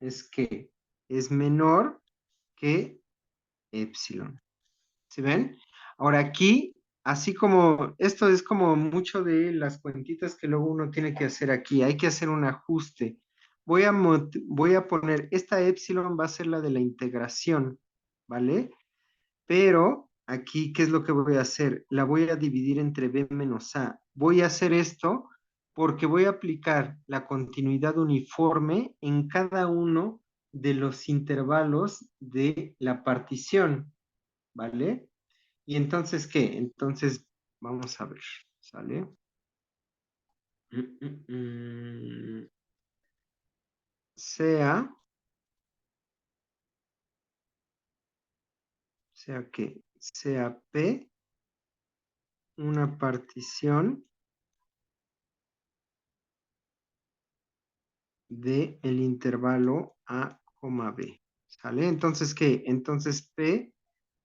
es que es menor que epsilon. ¿Sí ven? Ahora aquí, así como esto es como mucho de las cuentitas que luego uno tiene que hacer aquí, hay que hacer un ajuste. Voy a poner, esta epsilon va a ser la de la integración, ¿vale? Pero aquí, ¿qué es lo que voy a hacer? La voy a dividir entre b menos a. Voy a hacer esto porque voy a aplicar la continuidad uniforme en cada uno de los intervalos de la partición, ¿vale? Y entonces, ¿qué? Entonces, vamos a ver, ¿sale? Sea que sea P una partición de el intervalo A, B, ¿sale? Entonces, ¿qué? Entonces, P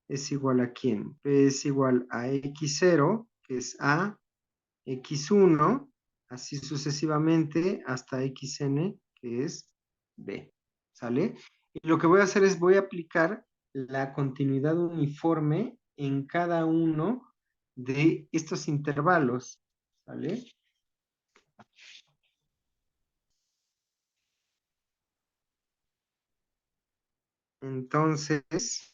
es igual a ¿quién? P es igual a X0, que es A, X1, así sucesivamente hasta XN, que es B, ¿sale? Y lo que voy a hacer es voy a aplicar la continuidad uniforme en cada uno de estos intervalos, ¿sale? Entonces,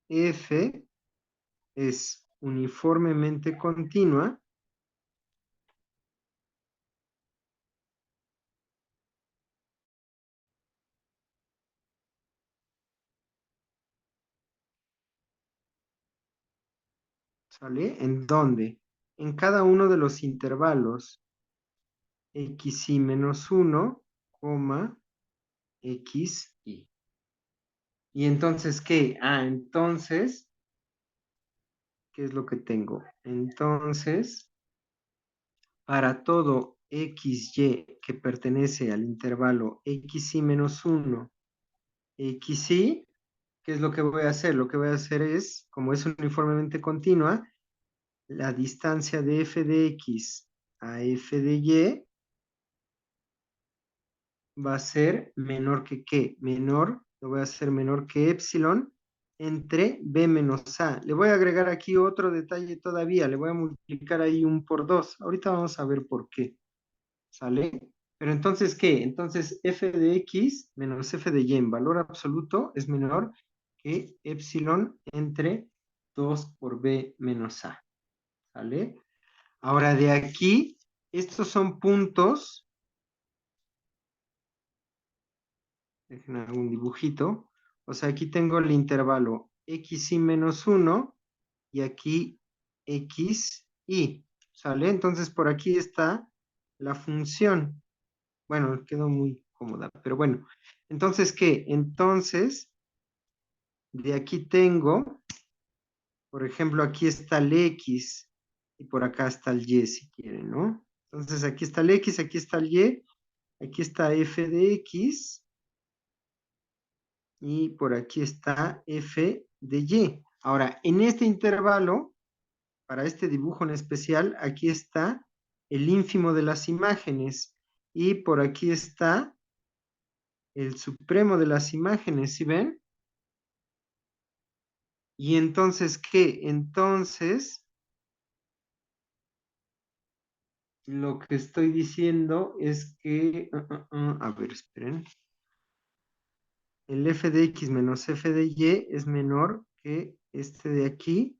F es uniformemente continua, ¿sale? ¿En dónde? En cada uno de los intervalos xy menos 1, xy. Y entonces, ¿qué? Entonces, ¿qué es lo que tengo? Entonces, para todo XY que pertenece al intervalo XY menos 1, XY, ¿qué es lo que voy a hacer? Lo que voy a hacer es, como es uniformemente continua, la distancia de f de x a f de y va a ser menor que ¿qué? Menor, lo voy a hacer menor que epsilon entre b menos a. Le voy a agregar aquí otro detalle todavía, le voy a multiplicar ahí un por 2. Ahorita vamos a ver por qué. ¿Sale? Pero entonces, ¿qué? Entonces, f de x menos f de y en valor absoluto es menor que epsilon entre 2 por b menos a. ¿Sale? Ahora, de aquí, estos son puntos. Dejen algún dibujito. O sea, aquí tengo el intervalo xy menos 1 y aquí xy. ¿Sale? Entonces, por aquí está la función. Bueno, quedó muy cómoda, pero bueno. Entonces, ¿qué? Entonces, de aquí tengo, por ejemplo, aquí está el X y por acá está el Y, si quieren, ¿no? Entonces, aquí está el X, aquí está el Y, aquí está f de X y por aquí está f de Y. Ahora, en este intervalo, para este dibujo en especial, aquí está el ínfimo de las imágenes y por aquí está el supremo de las imágenes, ¿sí ven? Y entonces, ¿qué? Entonces, lo que estoy diciendo es que, a ver, esperen, el f de x menos f de y es menor que este de aquí.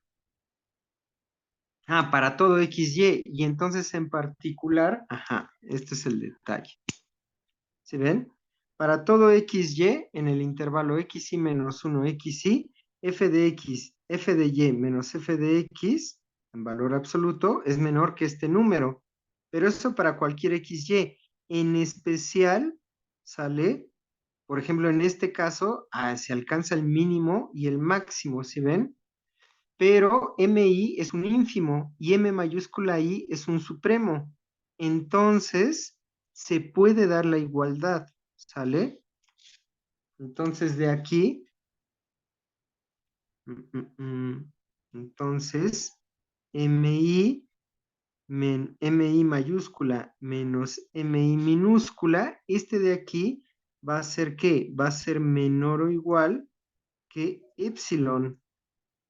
Ah, para todo xy, y entonces en particular, ajá, este es el detalle. ¿Sí ven? Para todo xy, en el intervalo xy menos 1, xy, f de x, f de y menos f de x, en valor absoluto, es menor que este número. Pero eso para cualquier xy. En especial, sale, por ejemplo, en este caso, se alcanza el mínimo y el máximo, ¿sí ven? Pero mi es un ínfimo y m mayúscula i es un supremo. Entonces, se puede dar la igualdad, ¿sale? Entonces, de aquí, entonces, mi, mi mayúscula menos mi minúscula, este de aquí va a ser ¿qué? Va a ser menor o igual que epsilon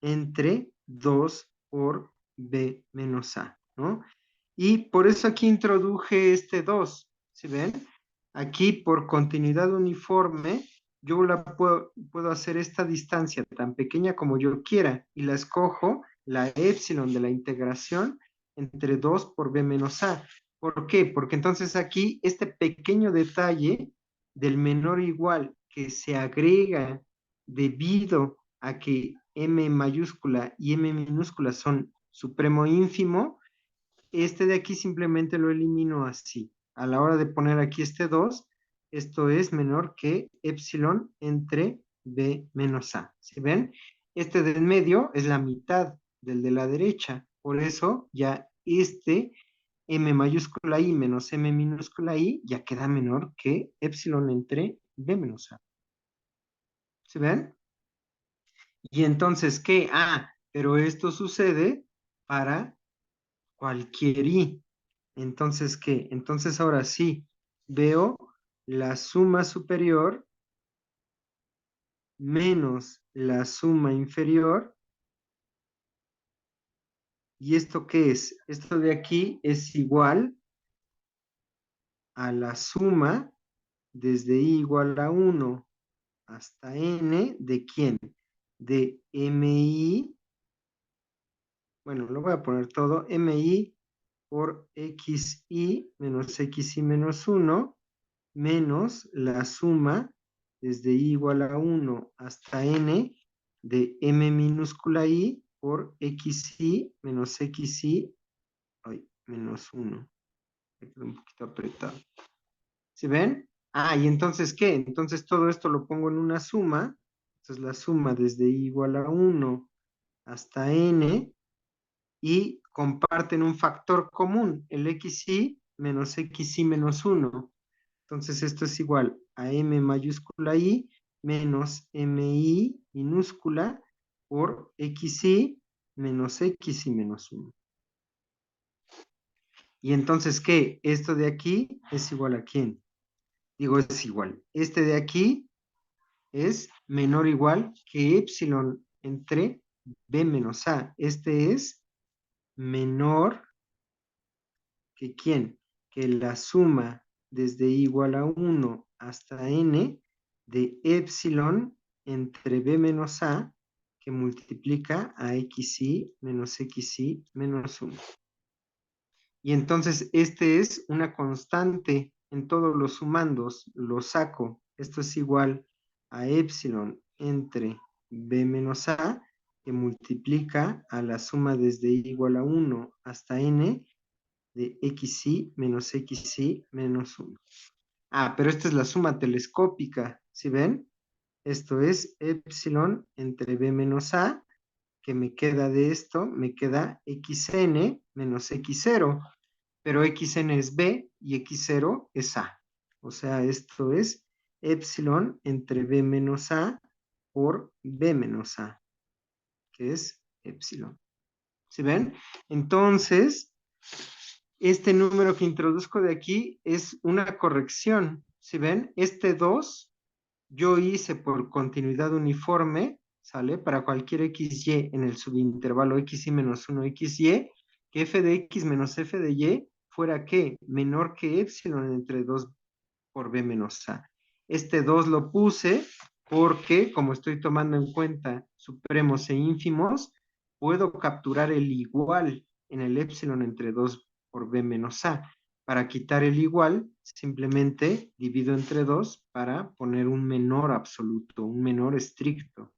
entre 2 por b menos a, ¿no? Y por eso aquí introduje este 2, ¿sí ven? Aquí por continuidad uniforme, yo puedo hacer esta distancia tan pequeña como yo quiera y la escojo, la epsilon de la integración, entre 2 por b menos a. ¿Por qué? Porque entonces aquí este pequeño detalle del menor o igual que se agrega debido a que m mayúscula y m minúscula son supremo ínfimo, este de aquí simplemente lo elimino así. A la hora de poner aquí este 2, esto es menor que epsilon entre b menos a. ¿Sí ven? Este del medio es la mitad del de la derecha. Por eso ya este m mayúscula i menos m minúscula i ya queda menor que epsilon entre b menos a. ¿Sí ven? Y entonces, ¿qué? Pero esto sucede para cualquier i. Entonces, ¿qué? Entonces ahora sí, veo la suma superior menos la suma inferior. ¿Y esto qué es? Esto de aquí es igual a la suma desde i igual a 1 hasta n de ¿quién? De mi, bueno, lo voy a poner todo, mi por xi menos xi menos 1 menos la suma desde i igual a 1 hasta n de m minúscula i por xi menos xi menos 1. Me quedó un poquito apretado. ¿Sí ven? ¿Y entonces qué? Entonces todo esto lo pongo en una suma. Entonces la suma desde i igual a 1 hasta n y comparten un factor común. El xi menos xy menos 1. Entonces esto es igual a m mayúscula I menos mi minúscula por xy menos xy menos 1. Y entonces, ¿qué? Esto de aquí es igual a ¿quién? Digo, es igual. Este de aquí es menor o igual que epsilon entre b menos a. Este es menor que ¿quién? Que la suma desde igual a 1 hasta n de epsilon entre b menos a que multiplica a xy menos 1. Y entonces este es una constante en todos los sumandos, lo saco. Esto es igual a epsilon entre b menos a que multiplica a la suma desde igual a 1 hasta n de xy menos 1. Ah, pero esta es la suma telescópica, ¿sí ven? Esto es epsilon entre b menos a, que me queda de esto, me queda xn menos x0, pero xn es b y x0 es a. O sea, esto es epsilon entre b menos a por b menos a, que es epsilon. ¿Sí ven? Entonces, este número que introduzco de aquí es una corrección. ¿Sí ven? Este 2 yo hice por continuidad uniforme, ¿sale? Para cualquier xy en el subintervalo xy menos 1 xy, que f de x menos f de y fuera ¿qué? Menor que epsilon entre 2 por b menos a. Este 2 lo puse porque, como estoy tomando en cuenta supremos e ínfimos, puedo capturar el igual en el epsilon entre 2 por b menos a. Para quitar el igual, simplemente divido entre 2 para poner un menor absoluto, un menor estricto.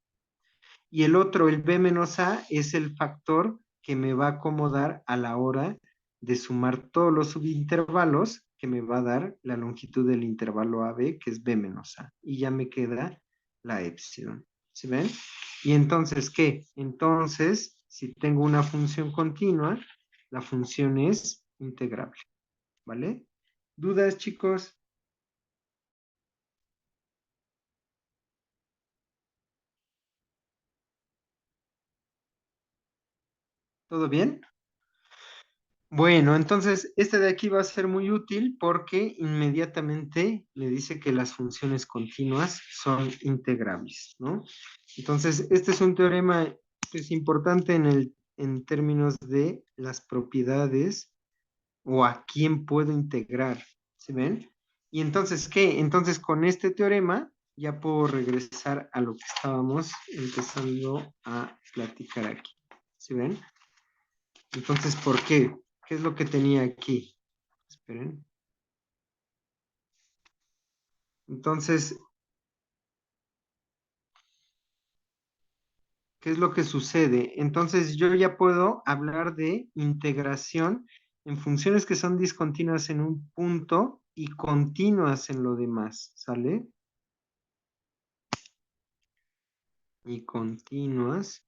Y el otro, el b menos a, es el factor que me va a acomodar a la hora de sumar todos los subintervalos, que me va a dar la longitud del intervalo AB, que es b menos a. Y ya me queda la epsilon. ¿Sí ven? Y entonces, ¿qué? Entonces, si tengo una función continua, la función es integrable. ¿Vale? ¿Dudas, chicos? ¿Todo bien? Bueno, entonces este de aquí va a ser muy útil porque inmediatamente me dice que las funciones continuas son integrables, ¿no? Entonces, este es un teorema que es importante en términos de las propiedades o a quién puedo integrar, ¿sí ven? Y entonces, ¿qué? Entonces, con este teorema ya puedo regresar a lo que estábamos empezando a platicar aquí, ¿sí ven? Entonces, ¿por qué? ¿Qué es lo que tenía aquí? Esperen. Entonces, ¿qué es lo que sucede? Entonces, yo ya puedo hablar de integración en funciones que son discontinuas en un punto y continuas en lo demás, ¿sale? Y continuas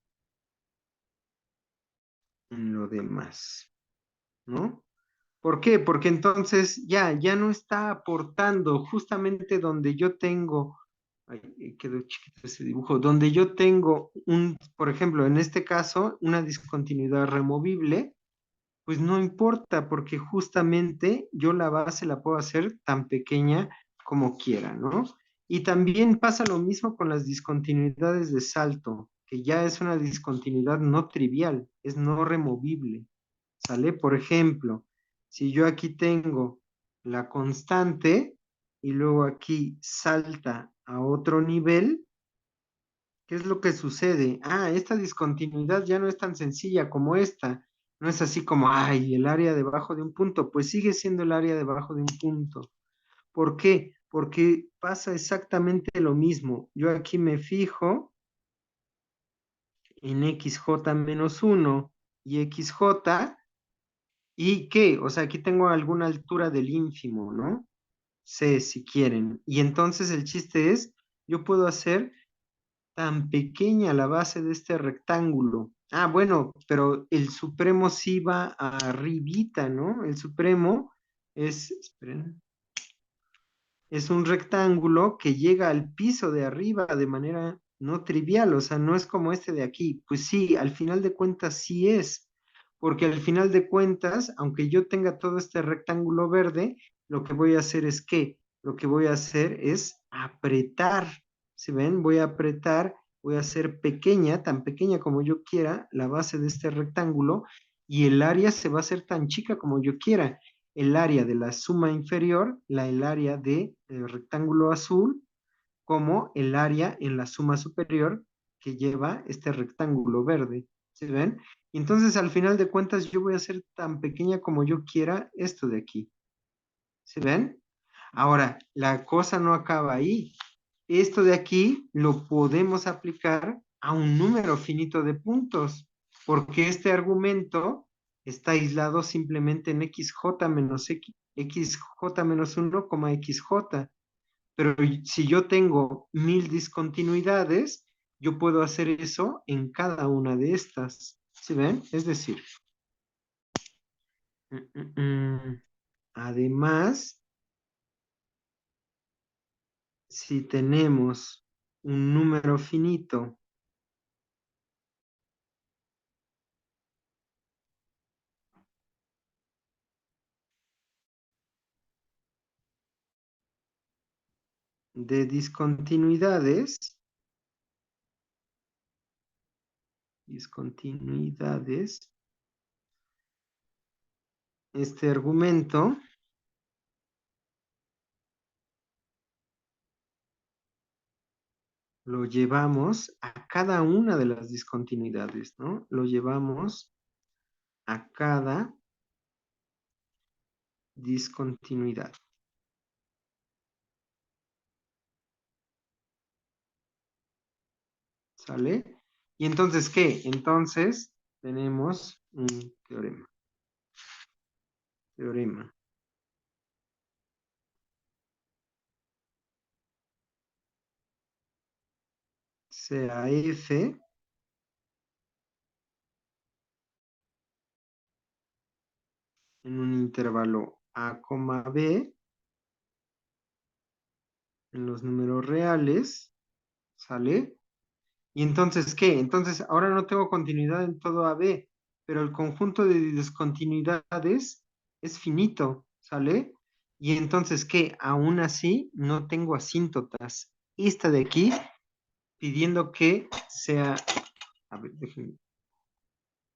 en lo demás, ¿no? ¿Por qué? Porque entonces ya no está aportando justamente donde yo tengo, ay, quedó chiquito ese dibujo, donde yo tengo por ejemplo, en este caso, una discontinuidad removible, pues no importa, porque justamente yo la base la puedo hacer tan pequeña como quiera, ¿no? Y también pasa lo mismo con las discontinuidades de salto, que ya es una discontinuidad no trivial, es no removible. ¿Sale? Por ejemplo, si yo aquí tengo la constante y luego aquí salta a otro nivel, ¿qué es lo que sucede? Ah, esta discontinuidad ya no es tan sencilla como esta. No es así como, ay, el área debajo de un punto. Pues sigue siendo el área debajo de un punto. ¿Por qué? Porque pasa exactamente lo mismo. Yo aquí me fijo en xj menos 1 y xj. ¿Y qué? O sea, aquí tengo alguna altura del ínfimo, ¿no? C, si quieren. Y entonces el chiste es, yo puedo hacer tan pequeña la base de este rectángulo. Ah, bueno, pero el supremo sí va arribita, ¿no? El supremo esperen, es un rectángulo que llega al piso de arriba de manera no trivial, o sea, no es como este de aquí. Pues sí, al final de cuentas sí es, porque al final de cuentas, aunque yo tenga todo este rectángulo verde, lo que voy a hacer es que, lo que voy a hacer es apretar, ¿sí ven? Voy a apretar, voy a hacer pequeña, tan pequeña como yo quiera, la base de este rectángulo, y el área se va a hacer tan chica como yo quiera. El área de la suma inferior, el área del rectángulo azul, como el área en la suma superior que lleva este rectángulo verde. ¿Sí ven? Entonces, al final de cuentas, yo voy a hacer tan pequeña como yo quiera esto de aquí. ¿Sí ven? Ahora, la cosa no acaba ahí. Esto de aquí lo podemos aplicar a un número finito de puntos, porque este argumento está aislado simplemente en xj menos xj menos 1, xj. Pero si yo tengo 1000 discontinuidades, yo puedo hacer eso en cada una de estas. ¿Sí ven? Es decir, además, si tenemos un número finito de discontinuidades, este argumento lo llevamos a cada una de las discontinuidades, ¿no? Lo llevamos a cada discontinuidad. ¿Sale? Y entonces, ¿qué? Entonces tenemos un teorema. Teorema. Sea F en un intervalo A, B, en los números reales, ¿sale? Y entonces, ¿qué? Entonces, ahora no tengo continuidad en todo AB, pero el conjunto de discontinuidades es finito, ¿sale? Y entonces, ¿qué? Aún así, no tengo asíntotas. Esta de aquí, pidiendo que sea, a ver, déjenme,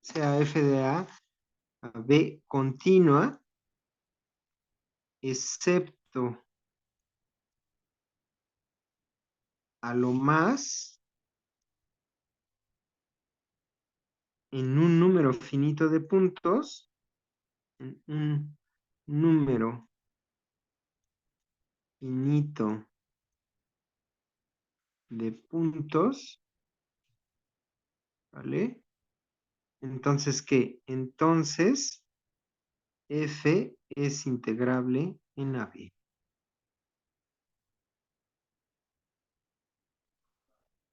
sea F de a B continua, excepto a lo más en un número finito de puntos, en un número finito de puntos, ¿vale? Entonces, ¿qué? Entonces, F es integrable en AB.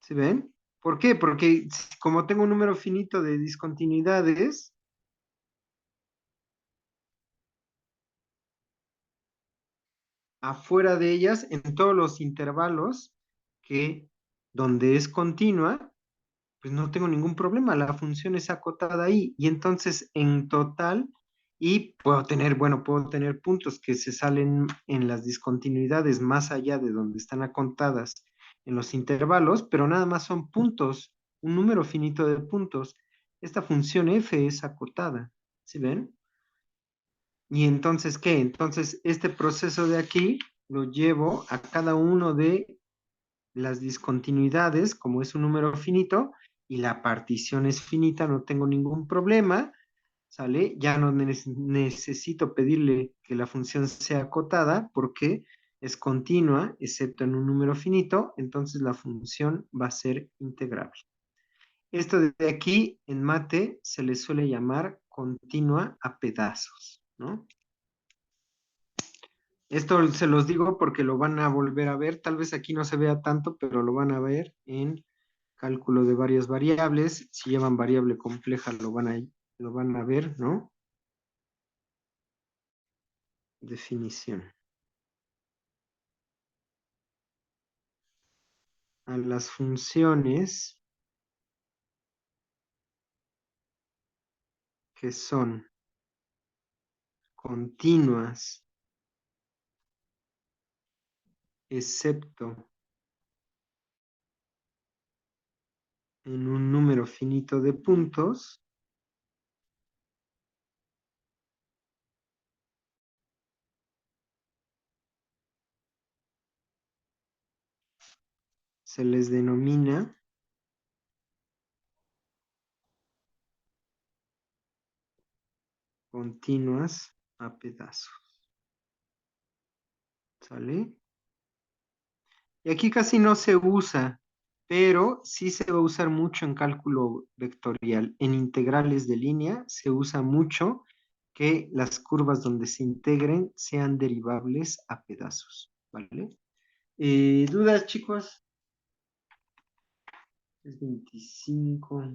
¿Sí ven? ¿Por qué? Porque como tengo un número finito de discontinuidades, afuera de ellas, en todos los intervalos que donde es continua, pues no tengo ningún problema, la función es acotada ahí y entonces en total y puedo tener, bueno, puedo tener puntos que se salen en las discontinuidades más allá de donde están acotadas en los intervalos, pero nada más son puntos, un número finito de puntos. Esta función f es acotada, ¿sí ven? Y entonces, ¿qué? Entonces, este proceso de aquí lo llevo a cada uno de las discontinuidades, como es un número finito, y la partición es finita, no tengo ningún problema, ¿sale? Ya no necesito pedirle que la función sea acotada porque es continua, excepto en un número finito, entonces la función va a ser integrable. Esto de aquí en mate se le suele llamar continua a pedazos, ¿no? Esto se los digo porque lo van a volver a ver, tal vez aquí no se vea tanto, pero lo van a ver en cálculo de varias variables. Si llevan variable compleja lo van a ver, ¿no? definición. A las funciones que son continuas, excepto en un número finito de puntos, se les denomina continuas a pedazos. ¿Sale? Y aquí casi no se usa, pero sí se va a usar mucho en cálculo vectorial. En integrales de línea se usa mucho que las curvas donde se integren sean derivables a pedazos. ¿Vale? ¿Dudas, chicos? Es 25.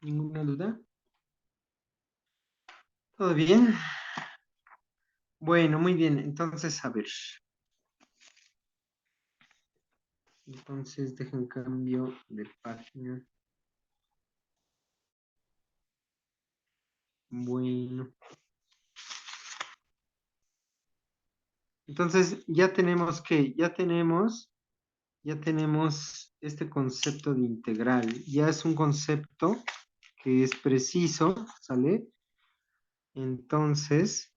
¿Ninguna duda? ¿Todo bien? Bueno, muy bien. Entonces, a ver. Entonces, dejen cambio de página. Bueno. Entonces, ya tenemos este concepto de integral. Ya es un concepto que es preciso, ¿sale? Entonces,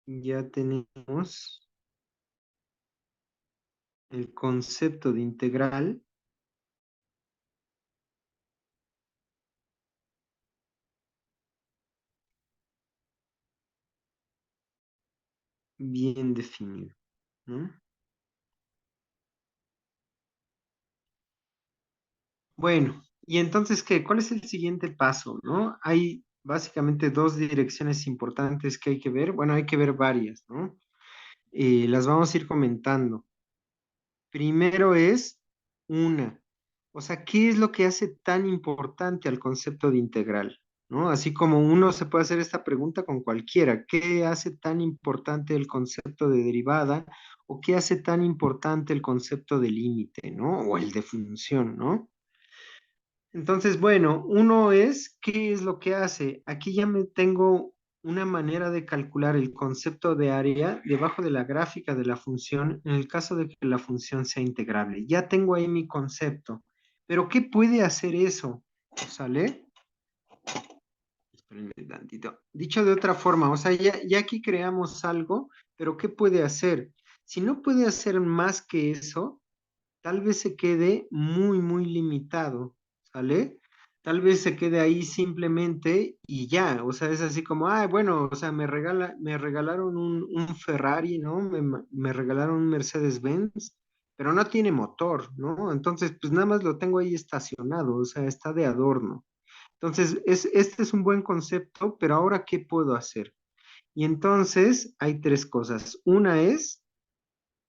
ya tenemos el concepto de integral bien definido, ¿no? Bueno, y entonces, ¿qué? ¿Cuál es el siguiente paso, no? Hay básicamente dos direcciones importantes que hay que ver. Bueno, hay que ver varias, ¿no? Las vamos a ir comentando. Primero es una, o sea, ¿qué es lo que hace tan importante al concepto de integral? ¿No? Así como uno se puede hacer esta pregunta con cualquiera, ¿qué hace tan importante el concepto de derivada o qué hace tan importante el concepto de límite, ¿no? O el de función, ¿no? Entonces, bueno, uno es, ¿qué es lo que hace? Aquí ya me tengo una manera de calcular el concepto de área debajo de la gráfica de la función en el caso de que la función sea integrable. Ya tengo ahí mi concepto. Pero ¿qué puede hacer eso? ¿Sale? Espérenme tantito. Dicho de otra forma, o sea, ya aquí creamos algo, pero ¿qué puede hacer? Si no puede hacer más que eso, tal vez se quede muy, muy limitado, ¿sale? Tal vez se quede ahí simplemente y ya, o sea, es así como, ah, bueno, o sea, me regalaron un Ferrari, ¿no? Me regalaron un Mercedes-Benz, pero no tiene motor, ¿no? Entonces, pues nada más lo tengo ahí estacionado, o sea, está de adorno. Entonces, este es un buen concepto, pero ahora, ¿qué puedo hacer? Y entonces hay tres cosas. Una es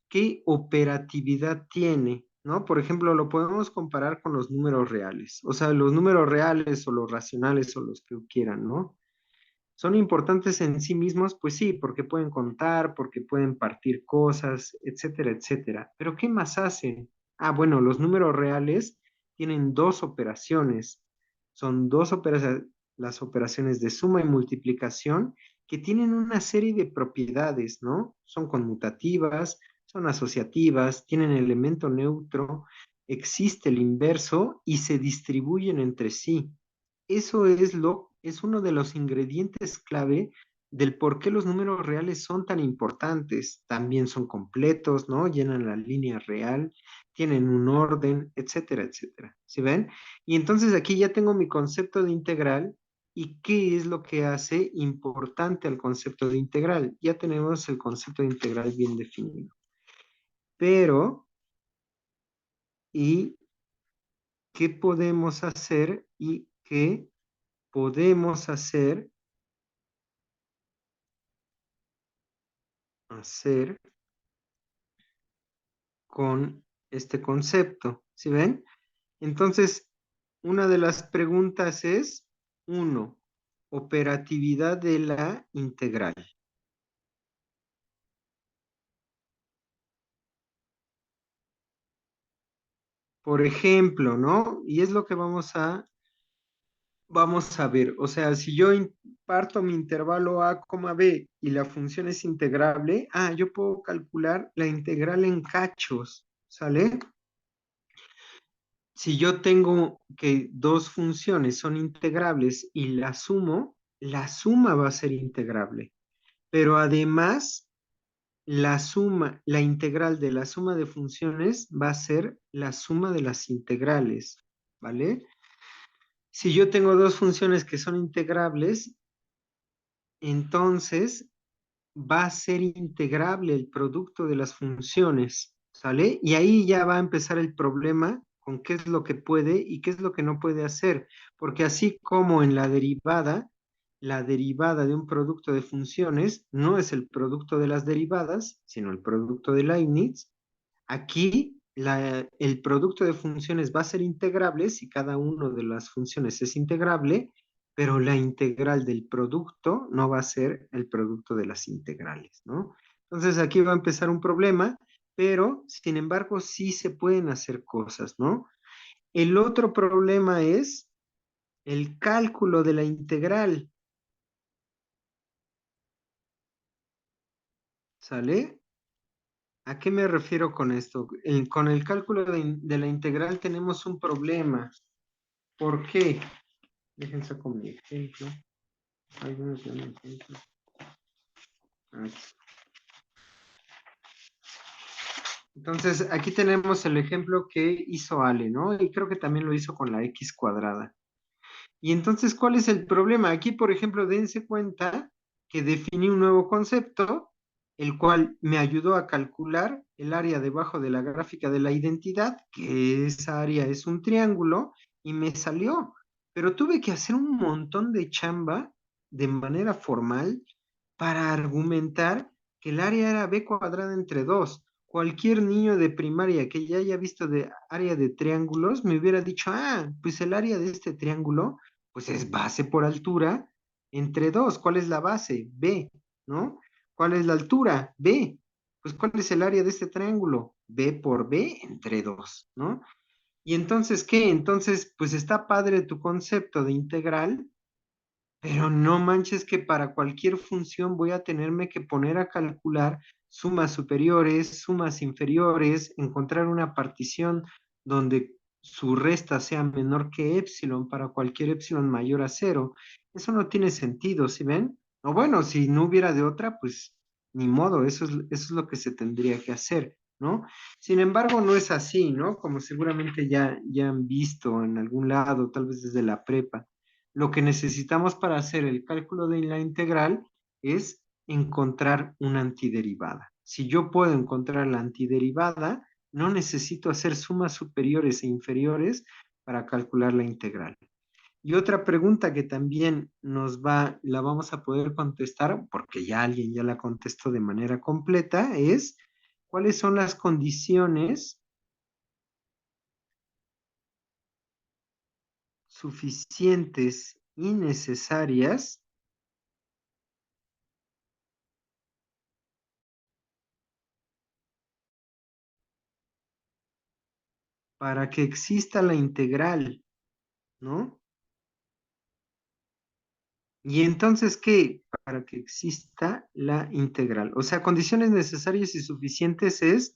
qué operatividad tiene, ¿no? Por ejemplo, lo podemos comparar con los números reales, o sea, los números reales o los racionales o los que quieran, ¿no? ¿Son importantes en sí mismos? Pues sí, porque pueden contar, porque pueden partir cosas, etcétera, etcétera. Pero ¿qué más hacen? Ah, bueno, los números reales tienen dos operaciones. Son dos operaciones, las operaciones de suma y multiplicación, que tienen una serie de propiedades, ¿no? Son conmutativas, son asociativas, tienen elemento neutro, existe el inverso y se distribuyen entre sí. Eso es uno de los ingredientes clave del por qué los números reales son tan importantes. También son completos, ¿no? Llenan la línea real, tienen un orden, etcétera, etcétera. ¿Sí ven? Y entonces aquí ya tengo mi concepto de integral y qué es lo que hace importante al concepto de integral. Ya tenemos el concepto de integral bien definido. Pero, ¿y qué podemos hacer y qué podemos hacer con este concepto? ¿Sí ven? Entonces, una de las preguntas es, 1, operatividad de la integral. Por ejemplo, ¿no? Y es lo que vamos a ver. O sea, si yo parto mi intervalo a, b y la función es integrable, yo puedo calcular la integral en cachos, ¿sale? Si yo tengo que dos funciones son integrables y la suma va a ser integrable. Pero además, la integral de la suma de funciones va a ser la suma de las integrales, ¿vale? Si yo tengo dos funciones que son integrables, entonces va a ser integrable el producto de las funciones, ¿sale? Y ahí ya va a empezar el problema con qué es lo que puede y qué es lo que no puede hacer, porque así como en la derivada de un producto de funciones no es el producto de las derivadas, sino el producto de Leibniz. Aquí el producto de funciones va a ser integrable si cada una de las funciones es integrable, pero la integral del producto no va a ser el producto de las integrales, ¿no? Entonces aquí va a empezar un problema, pero sin embargo sí se pueden hacer cosas, ¿no? El otro problema es el cálculo de la integral, ¿sale? ¿A qué me refiero con esto? Con el cálculo de la integral tenemos un problema. ¿Por qué? Dejen saco mi ejemplo. Algunos de un ejemplo. Aquí. Entonces, aquí tenemos el ejemplo que hizo Ale, ¿no? Y creo que también lo hizo con la x cuadrada. Y entonces, ¿cuál es el problema? Aquí, por ejemplo, dense cuenta que definí un nuevo concepto, el cual me ayudó a calcular el área debajo de la gráfica de la identidad, que esa área es un triángulo, y me salió. Pero tuve que hacer un montón de chamba de manera formal para argumentar que el área era b cuadrada entre 2. Cualquier niño de primaria que ya haya visto de área de triángulos me hubiera dicho, pues el área de este triángulo pues es base por altura entre 2. ¿Cuál es la base? B, ¿no? ¿Cuál es la altura? B. Pues ¿cuál es el área de este triángulo? B por B entre 2, ¿no? Y entonces, ¿qué? Entonces, pues está padre tu concepto de integral, pero no manches que para cualquier función voy a tenerme que poner a calcular sumas superiores, sumas inferiores, encontrar una partición donde su resta sea menor que epsilon para cualquier epsilon mayor a cero. Eso no tiene sentido, ¿sí ven? O bueno, si no hubiera de otra, pues ni modo, eso es lo que se tendría que hacer, ¿no? Sin embargo, no es así, ¿no? Como seguramente ya han visto en algún lado, tal vez desde la prepa. Lo que necesitamos para hacer el cálculo de la integral es encontrar una antiderivada. Si yo puedo encontrar la antiderivada, no necesito hacer sumas superiores e inferiores para calcular la integral. Y otra pregunta que también la vamos a poder contestar, porque ya alguien ya la contestó de manera completa, es ¿cuáles son las condiciones suficientes y necesarias para que exista la integral, ¿no? Y entonces, ¿qué? Para que exista la integral. O sea, condiciones necesarias y suficientes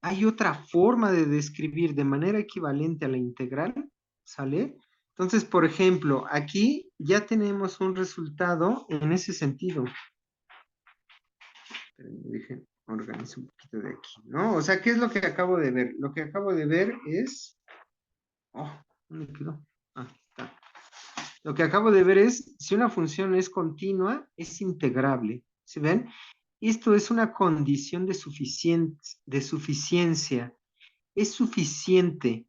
hay otra forma de describir de manera equivalente a la integral, ¿sale? Entonces, por ejemplo, aquí ya tenemos un resultado en ese sentido. Dejen, organizo un poquito de aquí, ¿no? O sea, ¿qué es lo que acabo de ver? Lo que acabo de ver es... Oh, ¿dónde quedó? Está. Lo que acabo de ver es, si una función es continua, es integrable. ¿Sí ven? Esto es una condición de suficiencia. Es suficiente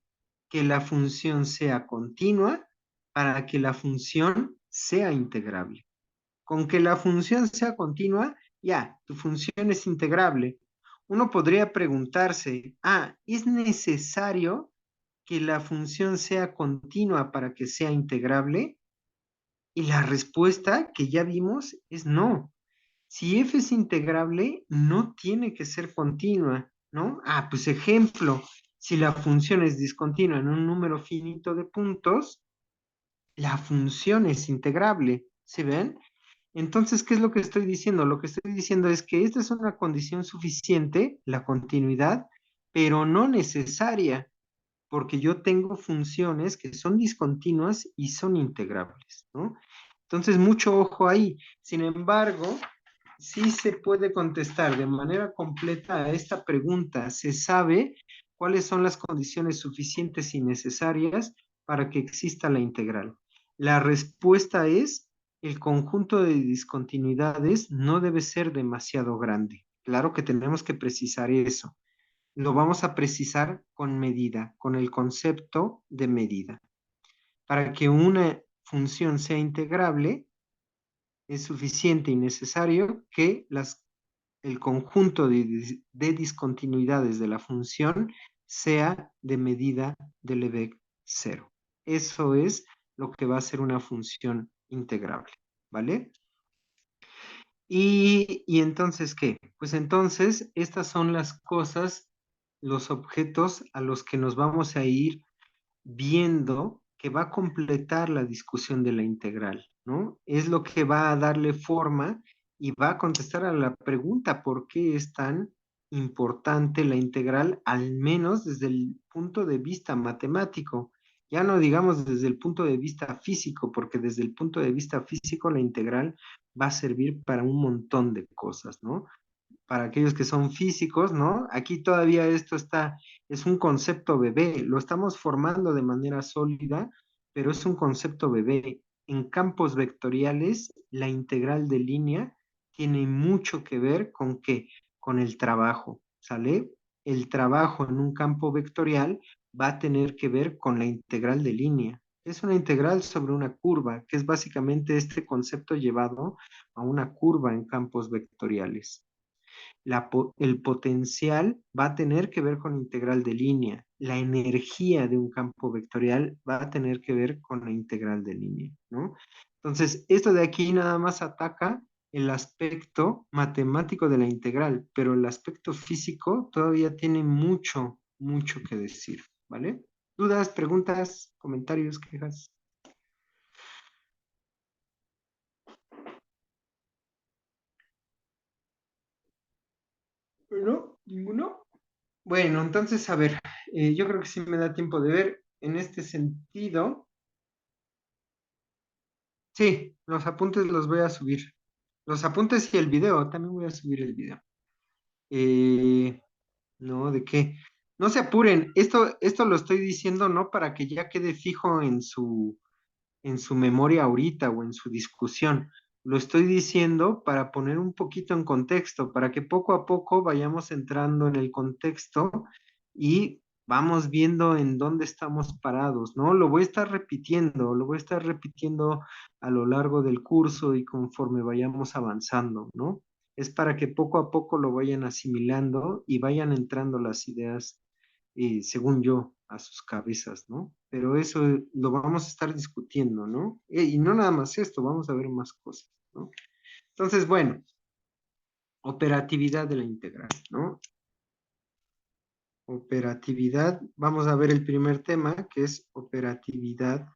que la función sea continua para que la función sea integrable. Con que la función sea continua, ya, tu función es integrable. uno podría preguntarse, ¿es necesario que la función sea continua para que sea integrable? Y la respuesta que ya vimos es no. Si f es integrable, no tiene que ser continua, ¿no? Pues ejemplo, si la función es discontinua en un número finito de puntos, la función es integrable, ¿sí ven? Entonces, ¿qué es lo que estoy diciendo? Lo que estoy diciendo es que esta es una condición suficiente, la continuidad, pero no necesaria, porque yo tengo funciones que son discontinuas y son integrables, ¿no? Entonces, mucho ojo ahí. Sin embargo, sí se puede contestar de manera completa a esta pregunta. Se sabe cuáles son las condiciones suficientes y necesarias para que exista la integral. La respuesta es, el conjunto de discontinuidades no debe ser demasiado grande. Claro que tenemos que precisar eso. Lo vamos a precisar con medida, con el concepto de medida. Para que una función sea integrable, es suficiente y necesario que el conjunto de discontinuidades de la función sea de medida de Lebesgue cero. Eso es lo que va a ser una función integrable, ¿vale? Y entonces, ¿qué? Pues entonces, estas son las cosas, los objetos a los que nos vamos a ir viendo que va a completar la discusión de la integral, ¿no? Es lo que va a darle forma y va a contestar a la pregunta por qué es tan importante la integral, al menos desde el punto de vista matemático. Ya no digamos desde el punto de vista físico, porque desde el punto de vista físico la integral va a servir para un montón de cosas, ¿no? Para aquellos que son físicos, ¿no? Aquí todavía esto es un concepto bebé, lo estamos formando de manera sólida, pero es un concepto bebé. En campos vectoriales, la integral de línea tiene mucho que ver con qué, con el trabajo, ¿sale? El trabajo en un campo vectorial va a tener que ver con la integral de línea. Es una integral sobre una curva, que es básicamente este concepto llevado a una curva en campos vectoriales. El potencial va a tener que ver con integral de línea. La energía de un campo vectorial va a tener que ver con la integral de línea, ¿no? Entonces, esto de aquí nada más ataca el aspecto matemático de la integral, pero el aspecto físico todavía tiene mucho, mucho que decir, ¿vale? ¿Dudas, preguntas, comentarios, quejas? ¿No? ¿Ninguno? Bueno, entonces, a ver, yo creo que sí me da tiempo de ver en este sentido. Sí, los apuntes los voy a subir. Los apuntes y el video, también voy a subir el video. Eh, no, ¿de qué? No se apuren, esto lo estoy diciendo no para que ya quede fijo en su memoria ahorita o en su discusión. Lo estoy diciendo para poner un poquito en contexto, para que poco a poco vayamos entrando en el contexto y vamos viendo en dónde estamos parados, ¿no? Lo voy a estar repitiendo a lo largo del curso y conforme vayamos avanzando, ¿no? Es para que poco a poco lo vayan asimilando y vayan entrando las ideas según yo, a sus cabezas, ¿no? Pero eso lo vamos a estar discutiendo, ¿no? Y no nada más esto, vamos a ver más cosas, ¿no? Entonces, bueno, operatividad de la integral, ¿no? Operatividad, vamos a ver el primer tema, que es operatividad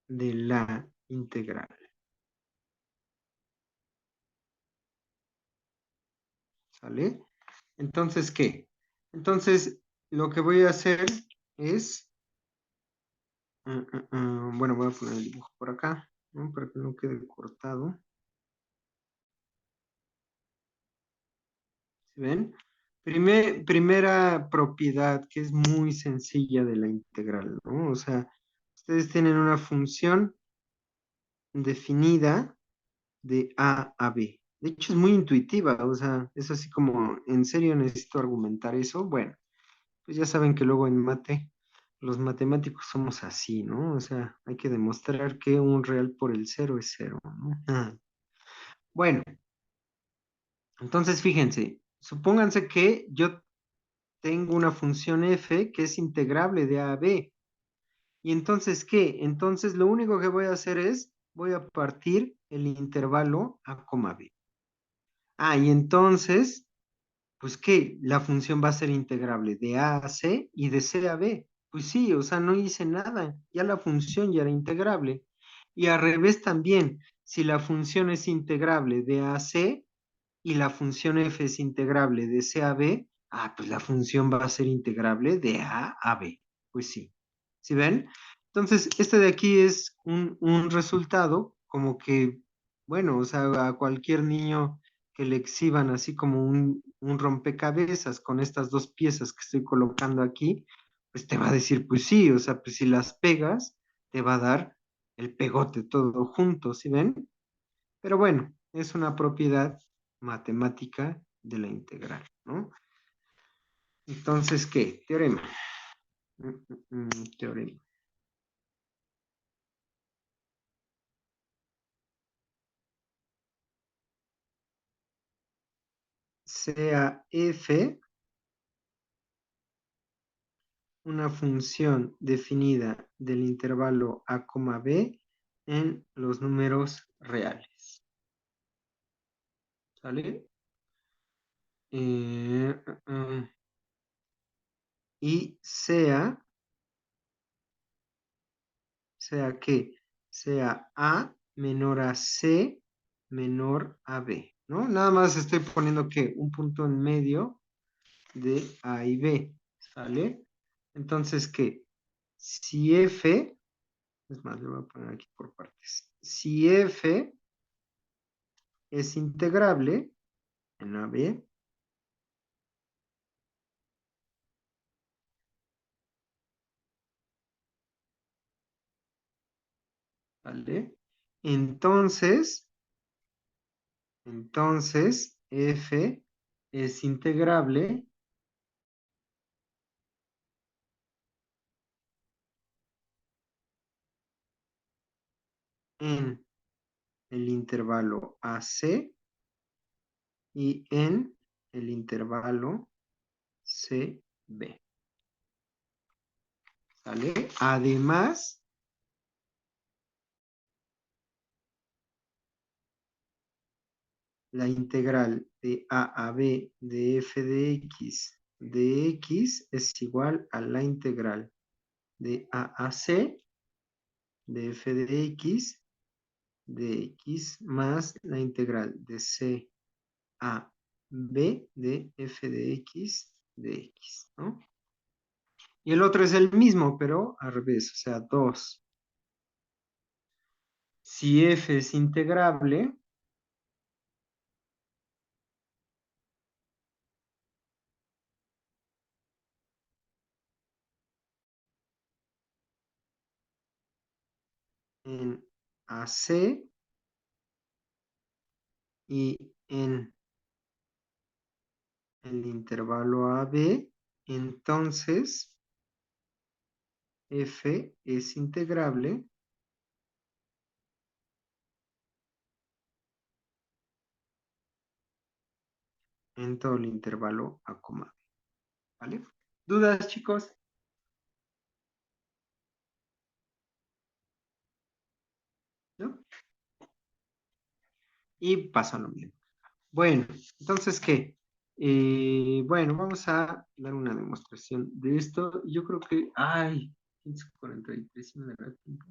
de la integral. ¿Sale? Entonces, ¿qué? Entonces, lo que voy a hacer es, bueno, voy a poner el dibujo por acá, ¿no? Para que no quede cortado. ¿Sí ven? Primera propiedad que es muy sencilla de la integral, ¿no? O sea, ustedes tienen una función definida de A a B. De hecho, es muy intuitiva, o sea, es así como, ¿en serio necesito argumentar eso? Bueno, pues ya saben que luego en mate, los matemáticos somos así, ¿no? O sea, hay que demostrar que un real por el cero es cero, ¿no? Bueno, Entonces, fíjense, supónganse que yo tengo una función f que es integrable de a a b. ¿Y entonces qué? Entonces lo único que voy a hacer es, voy a partir el intervalo a, b. Ah, y entonces, pues qué, la función va a ser integrable de a a c y de c a b. Pues sí, o sea, no hice nada, ya la función ya era integrable. Y al revés también, si la función es integrable de a a c y la función f es integrable de c a b, ah, pues la función va a ser integrable de a a b. Pues sí. ¿Sí ven? Entonces, este de aquí es un resultado como que, bueno, o sea, a cualquier niño que le exhiban así como un rompecabezas con estas dos piezas que estoy colocando aquí, pues te va a decir, pues sí, o sea, pues si las pegas, te va a dar el pegote todo junto, ¿sí ven? Pero bueno, es una propiedad matemática de la integral, ¿no? Entonces, ¿qué? Teorema. Teorema. Sea f una función definida del intervalo a, b en los números reales. ¿Sale? Y sea que sea a menor a c menor a b, ¿no? Nada más estoy poniendo que un punto en medio de a y b, ¿sale? Entonces, ¿qué? Si f, es más, le voy a poner aquí por partes. Si f es integrable en a b, ¿vale? Entonces f es integrable en el intervalo AC y en el intervalo CB. ¿Sale? Además, la integral de a b de f de x es igual a la integral de a c de f de x más la integral de c a b de f de x, ¿no? Y el otro es el mismo, pero al revés, o sea, 2. Si f es integrable, en AC y en el intervalo AB, entonces f es integrable en todo el intervalo A, B. ¿Vale? ¿Dudas, chicos? ¿No? Y pasa lo mismo. Bueno, entonces, ¿qué? Bueno, vamos a dar una demostración de esto. Yo creo que, ay, 15:43, me dará tiempo.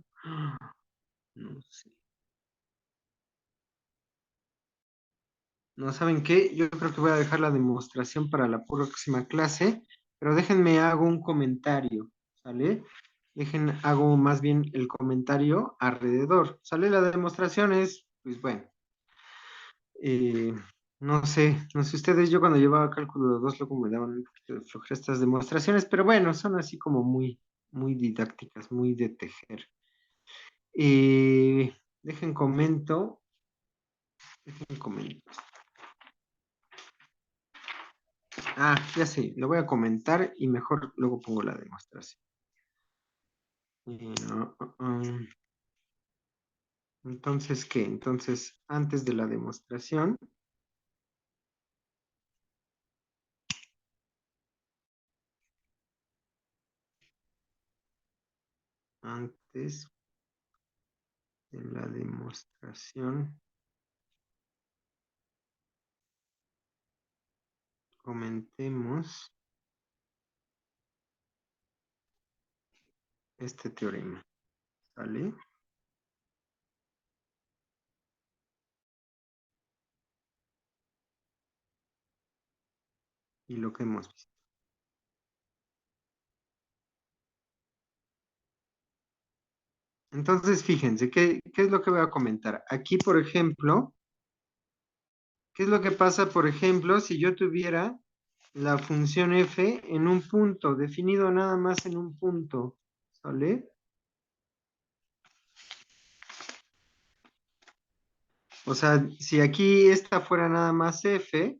No sé. No saben qué, yo creo que voy a dejar la demostración para la próxima clase, pero déjenme hago un comentario, ¿sale? Hago más bien el comentario alrededor, ¿sale? La demostración es, pues bueno, eh, no sé ustedes, yo cuando llevaba cálculo 2 luego me daban un poquito de flojera estas demostraciones, pero bueno, son así como muy didácticas, muy de tejer. Dejen comento, dejen comento. Ah, ya sé, lo voy a comentar y mejor luego pongo la demostración. Entonces, ¿qué? Entonces, antes de la demostración, antes de la demostración, comentemos este teorema, ¿vale? Y lo que hemos visto. Entonces, fíjense, ¿qué es lo que voy a comentar? Aquí, por ejemplo, ¿qué es lo que pasa, por ejemplo, si yo tuviera la función f en un punto, definido nada más en un punto, ¿sale? O sea, si aquí esta fuera nada más f,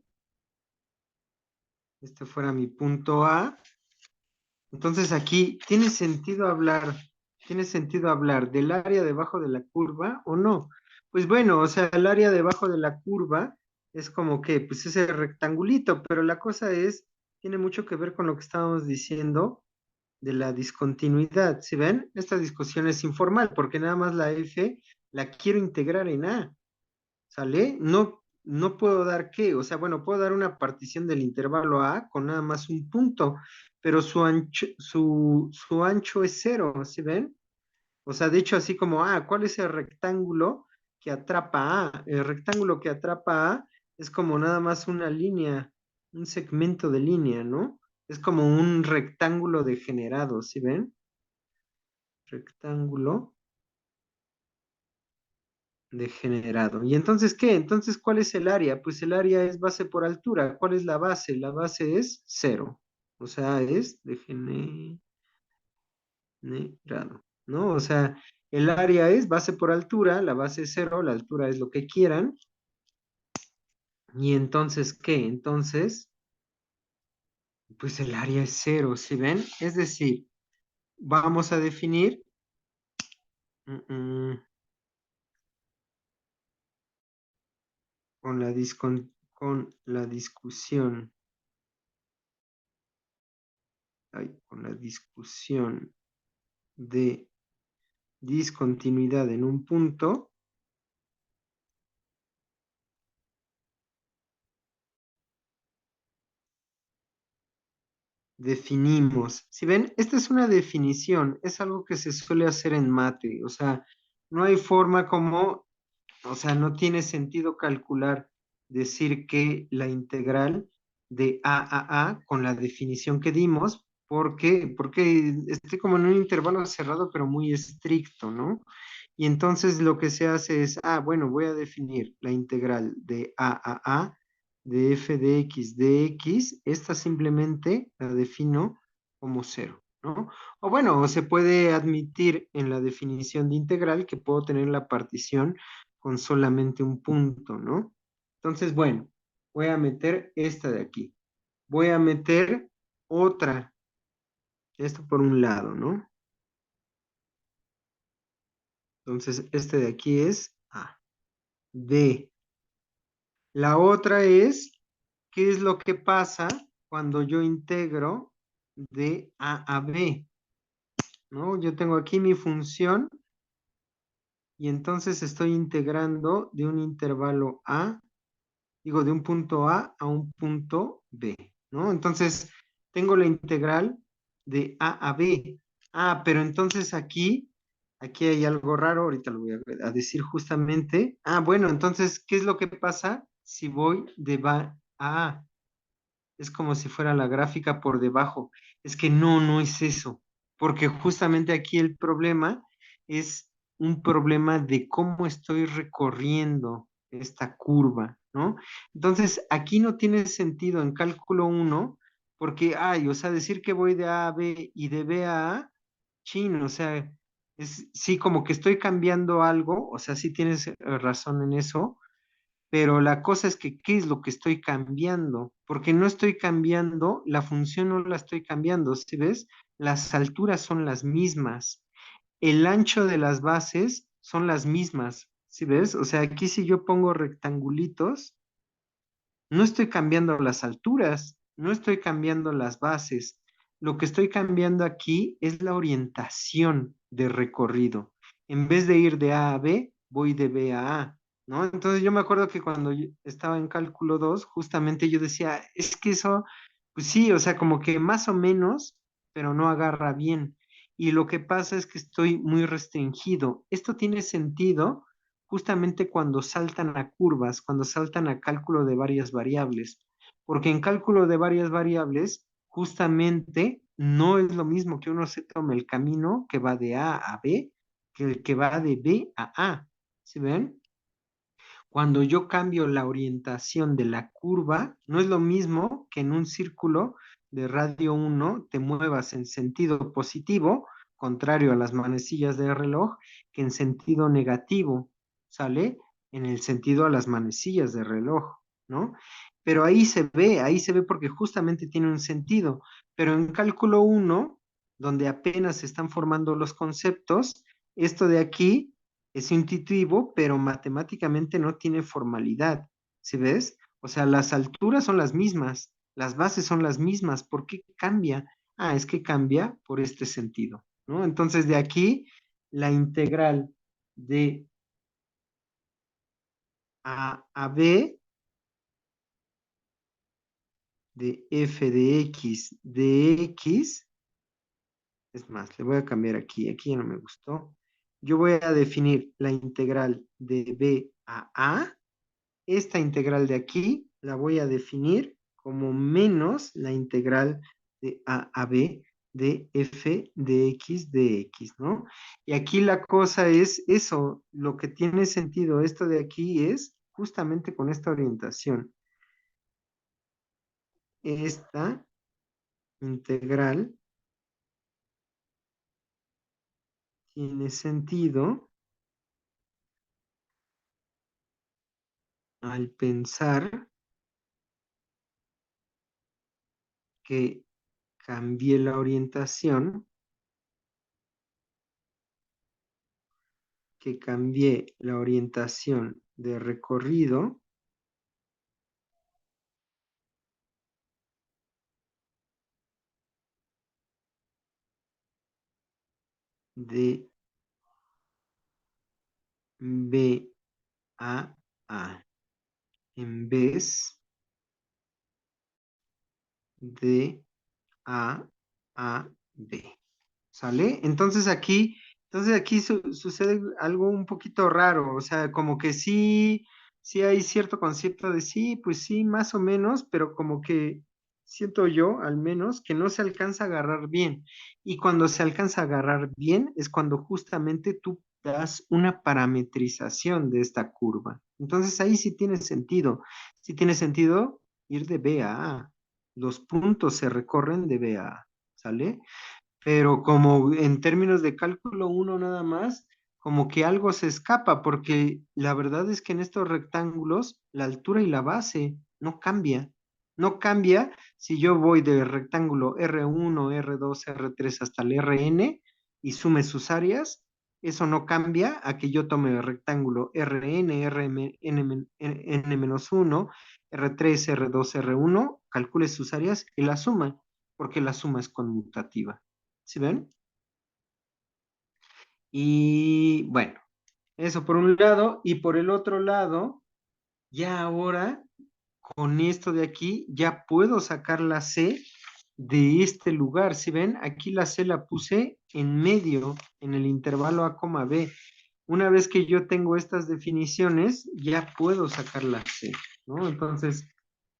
este fuera mi punto A, entonces aquí tiene sentido hablar del área debajo de la curva o no. Pues bueno, o sea, el área debajo de la curva es como que, pues ese rectangulito, pero la cosa es, tiene mucho que ver con lo que estábamos diciendo de la discontinuidad. ¿Sí ven? Esta discusión es informal porque nada más la f la quiero integrar en A. ¿Sale? No puedo dar qué, o sea, bueno, puedo dar una partición del intervalo A con nada más un punto, pero su ancho es cero, ¿sí ven? O sea, de hecho, así como, ¿cuál es el rectángulo que atrapa A? El rectángulo que atrapa A es como nada más una línea, un segmento de línea, ¿no? Es como un rectángulo degenerado, ¿sí ven? Rectángulo degenerado. ¿Y entonces qué? Entonces, ¿cuál es el área? Pues el área es base por altura. ¿Cuál es la base? La base es cero. O sea, es degenerado, ¿no? O sea, el área es base por altura, la base es cero, la altura es lo que quieran. ¿Y entonces qué? Entonces, pues el área es cero, ¿sí ven? Es decir, vamos a definir con la discusión. Con la discusión de discontinuidad en un punto, definimos. Si ven, esta es una definición, es algo que se suele hacer en mate, o sea, no hay forma como, o sea, no tiene sentido calcular, decir que la integral de a con la definición que dimos, porque estoy como en un intervalo cerrado, pero muy estricto, ¿no? Y entonces lo que se hace es, bueno, voy a definir la integral de a de f de x de x, esta simplemente la defino como cero, ¿no? O bueno, o se puede admitir en la definición de integral que puedo tener la partición con solamente un punto, ¿no? Entonces, bueno, voy a meter esta de aquí. Voy a meter otra, esto por un lado, ¿no? Entonces, este de aquí es A. B. La otra es, ¿qué es lo que pasa cuando yo integro de A a B? ¿No? Yo tengo aquí mi función y entonces estoy integrando de un intervalo A, digo, de un punto A un punto B, ¿no? Entonces, tengo la integral de A B. Pero entonces aquí hay algo raro, ahorita lo voy a decir justamente. Bueno, entonces, ¿qué es lo que pasa si voy de B a A? Es como si fuera la gráfica por debajo. Es que no es eso, porque justamente aquí el problema es un problema de cómo estoy recorriendo esta curva, ¿no? Entonces, aquí no tiene sentido en cálculo uno, porque, o sea, decir que voy de A a B y de B a A, chin, o sea, sí, como que estoy cambiando algo, o sea, sí tienes razón en eso, pero la cosa es que, ¿qué es lo que estoy cambiando? Porque no estoy cambiando, la función no la estoy cambiando, ¿sí ves? Las alturas son las mismas, el ancho de las bases son las mismas, ¿sí ves? O sea, aquí si yo pongo rectangulitos, no estoy cambiando las alturas, no estoy cambiando las bases, lo que estoy cambiando aquí es la orientación de recorrido. En vez de ir de A a B, voy de B a A, ¿no? Entonces yo me acuerdo que cuando yo estaba en cálculo 2, justamente yo decía, es que eso, pues sí, o sea, como que más o menos, pero no agarra bien. Y lo que pasa es que estoy muy restringido. Esto tiene sentido justamente cuando saltan a curvas, cuando saltan a cálculo de varias variables, porque en cálculo de varias variables, justamente no es lo mismo que uno se tome el camino que va de A a B que el que va de B a A. ¿Sí ven? Cuando yo cambio la orientación de la curva, no es lo mismo que en un círculo de radio 1 te muevas en sentido positivo, contrario a las manecillas del reloj, que en sentido negativo, ¿sale? En el sentido a las manecillas del reloj, ¿no? Pero ahí se ve porque justamente tiene un sentido. Pero en cálculo 1, donde apenas se están formando los conceptos, esto de aquí es intuitivo, pero matemáticamente no tiene formalidad. ¿Sí ves? O sea, las alturas son las mismas, las bases son las mismas. ¿Por qué cambia? Ah, es que cambia por este sentido, ¿no? Entonces, de aquí, la integral de a B, de f de x, es más, le voy a cambiar aquí ya no me gustó. Yo voy a definir la integral de b a a. Esta integral de aquí la voy a definir como menos la integral de a b de f de x, ¿no? Y aquí la cosa es eso, lo que tiene sentido esto de aquí es justamente con esta orientación. Esta integral tiene sentido al pensar que cambié la orientación, de recorrido de B a A en vez de A a B. ¿Sale? Entonces aquí sucede algo un poquito raro, o sea, como que sí, sí hay cierto concepto de sí, pues sí, más o menos, pero como que siento yo, al menos, que no se alcanza a agarrar bien. Y cuando se alcanza a agarrar bien es cuando justamente tú das una parametrización de esta curva. Entonces ahí sí tiene sentido ir de B a A. Los puntos se recorren de B a A, ¿sale? Pero como en términos de cálculo uno nada más, como que algo se escapa, porque la verdad es que en estos rectángulos la altura y la base no cambia. No cambia si yo voy del rectángulo R1, R2, R3 hasta el Rn y sume sus áreas, eso no cambia a que yo tome el rectángulo Rn, N-1, R3, R2, R1, calcule sus áreas y la suma, porque la suma es conmutativa. ¿Sí ven? Y bueno, eso por un lado. Y por el otro lado, ya ahora, con esto de aquí, ya puedo sacar la C de este lugar. ¿Sí ven? Aquí la C la puse en medio, en el intervalo A, B. Una vez que yo tengo estas definiciones, ya puedo sacar la C, ¿no? Entonces,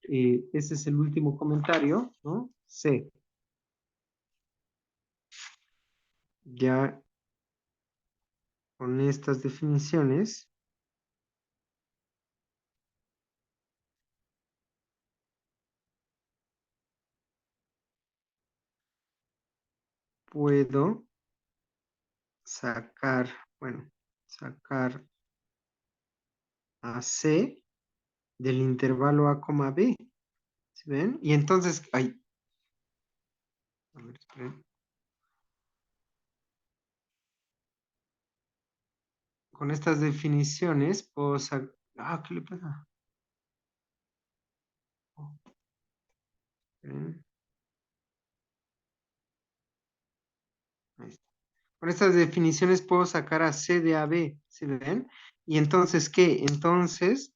ese es el último comentario, ¿no? C. Ya con estas definiciones puedo sacar, bueno, sacar a C del intervalo A, B. ¿Sí ven? Y entonces, ay, a ver, esperen. Con estas definiciones puedo sacar, ¿qué le pasa? Oh, esperen. Con estas definiciones puedo sacar a C de AB, ¿sí ven? Y entonces, ¿qué? Entonces,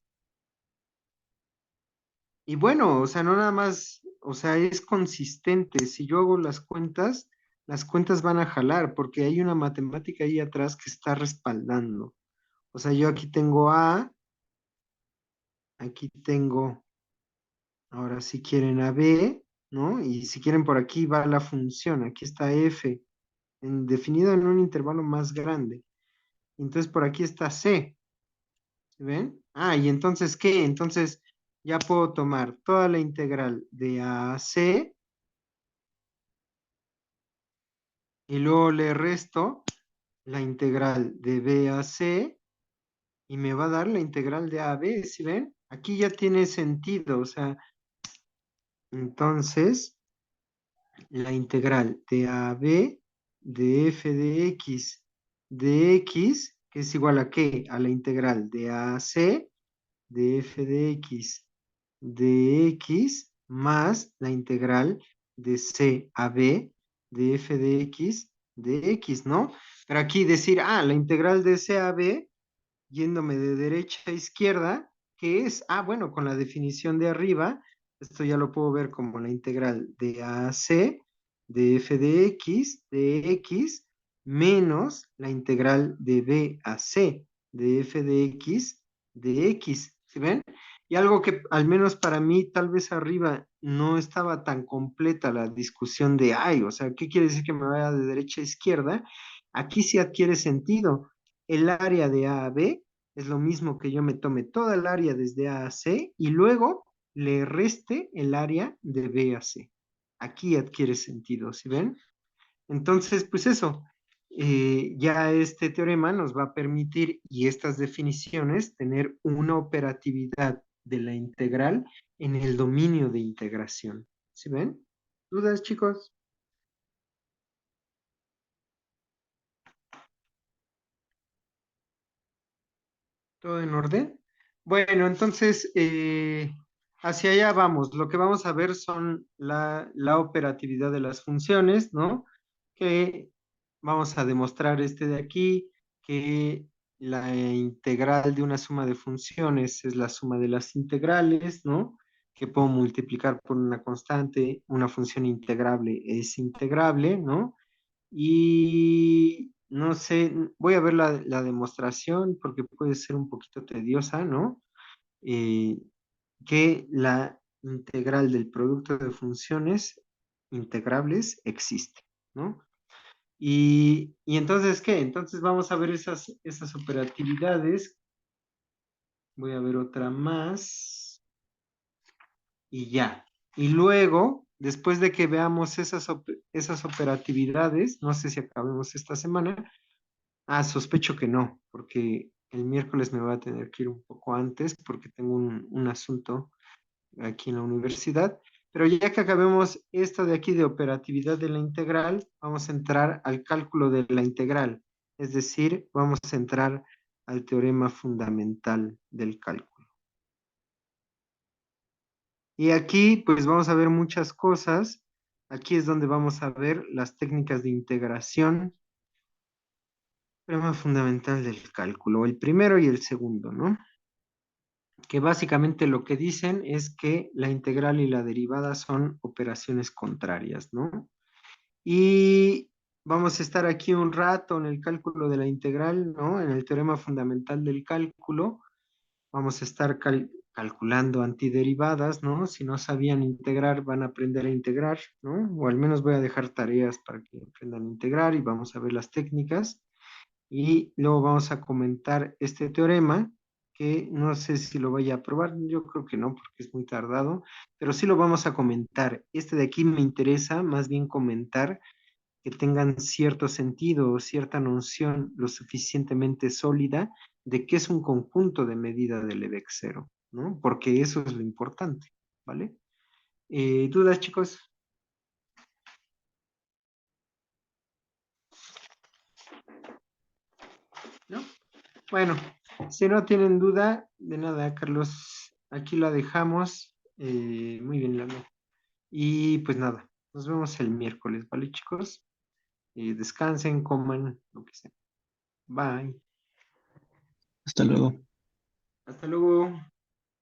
y bueno, o sea, no nada más, o sea, es consistente. Si yo hago las cuentas van a jalar, porque hay una matemática ahí atrás que está respaldando. O sea, yo aquí tengo A, aquí tengo, ahora si quieren a B, ¿no? Y si quieren por aquí va la función, aquí está F, definido en un intervalo más grande. Entonces por aquí está C, ¿sí ven? Ah, y entonces, ¿qué? Entonces ya puedo tomar toda la integral de A a C y luego le resto la integral de B a C y me va a dar la integral de A a B, ¿sí ven? Aquí ya tiene sentido, o sea, entonces la integral de A a B de f de x, que es igual a qué? A la integral de A a C de f de x más la integral de c a b de f de x, ¿no? Pero aquí decir, la integral de c a b, yéndome de derecha a izquierda, que es, bueno, con la definición de arriba, esto ya lo puedo ver como la integral de a a c de f de x menos la integral de b a c de f de x, ¿sí ven? Y algo que al menos para mí, tal vez arriba, no estaba tan completa la discusión de, o sea, ¿qué quiere decir que me vaya de derecha a izquierda? Aquí sí adquiere sentido. El área de A a B es lo mismo que yo me tome toda el área desde A a C y luego le reste el área de B a C. Aquí adquiere sentido, ¿sí ven? Entonces, pues eso, ya este teorema nos va a permitir, y estas definiciones, tener una operatividad de la integral en el dominio de integración. ¿Sí ven? ¿Dudas, chicos? ¿Todo en orden? Bueno, entonces, hacia allá vamos. Lo que vamos a ver son la operatividad de las funciones, ¿no? Que vamos a demostrar este de aquí, que la integral de una suma de funciones es la suma de las integrales, ¿no? Que puedo multiplicar por una constante, una función integrable es integrable, ¿no? Y no sé, voy a ver la demostración porque puede ser un poquito tediosa, ¿no? Eh, que la integral del producto de funciones integrables existe, ¿no? Y entonces, ¿qué? Entonces vamos a ver esas operatividades. Voy a ver otra más y ya. Y luego, después de que veamos esas operatividades, no sé si acabemos esta semana. Sospecho que no, porque el miércoles me voy a tener que ir un poco antes porque tengo un asunto aquí en la universidad. Pero ya que acabemos esta de aquí de operatividad de la integral, vamos a entrar al cálculo de la integral. Es decir, vamos a entrar al teorema fundamental del cálculo. Y aquí, pues vamos a ver muchas cosas. Aquí es donde vamos a ver las técnicas de integración. Teorema fundamental del cálculo, el primero y el segundo, ¿no? Que básicamente lo que dicen es que la integral y la derivada son operaciones contrarias, ¿no? Y vamos a estar aquí un rato en el cálculo de la integral, ¿no? En el teorema fundamental del cálculo, vamos a estar calculando antiderivadas, ¿no? Si no sabían integrar, van a aprender a integrar, ¿no? O al menos voy a dejar tareas para que aprendan a integrar y vamos a ver las técnicas. Y luego vamos a comentar este teorema, que no sé si lo vaya a probar, yo creo que no, porque es muy tardado, pero sí lo vamos a comentar. Este de aquí me interesa más bien comentar que tengan cierto sentido o cierta noción lo suficientemente sólida de qué es un conjunto de medida del EVEX 0, ¿no? Porque eso es lo importante, ¿vale? ¿Dudas, chicos? ¿No? Bueno, si no tienen duda, de nada, Carlos, aquí la dejamos. Muy bien, Lalo. Y pues nada, nos vemos el miércoles, ¿vale, chicos? descansen, coman, lo que sea. Bye. Hasta luego. Hasta luego.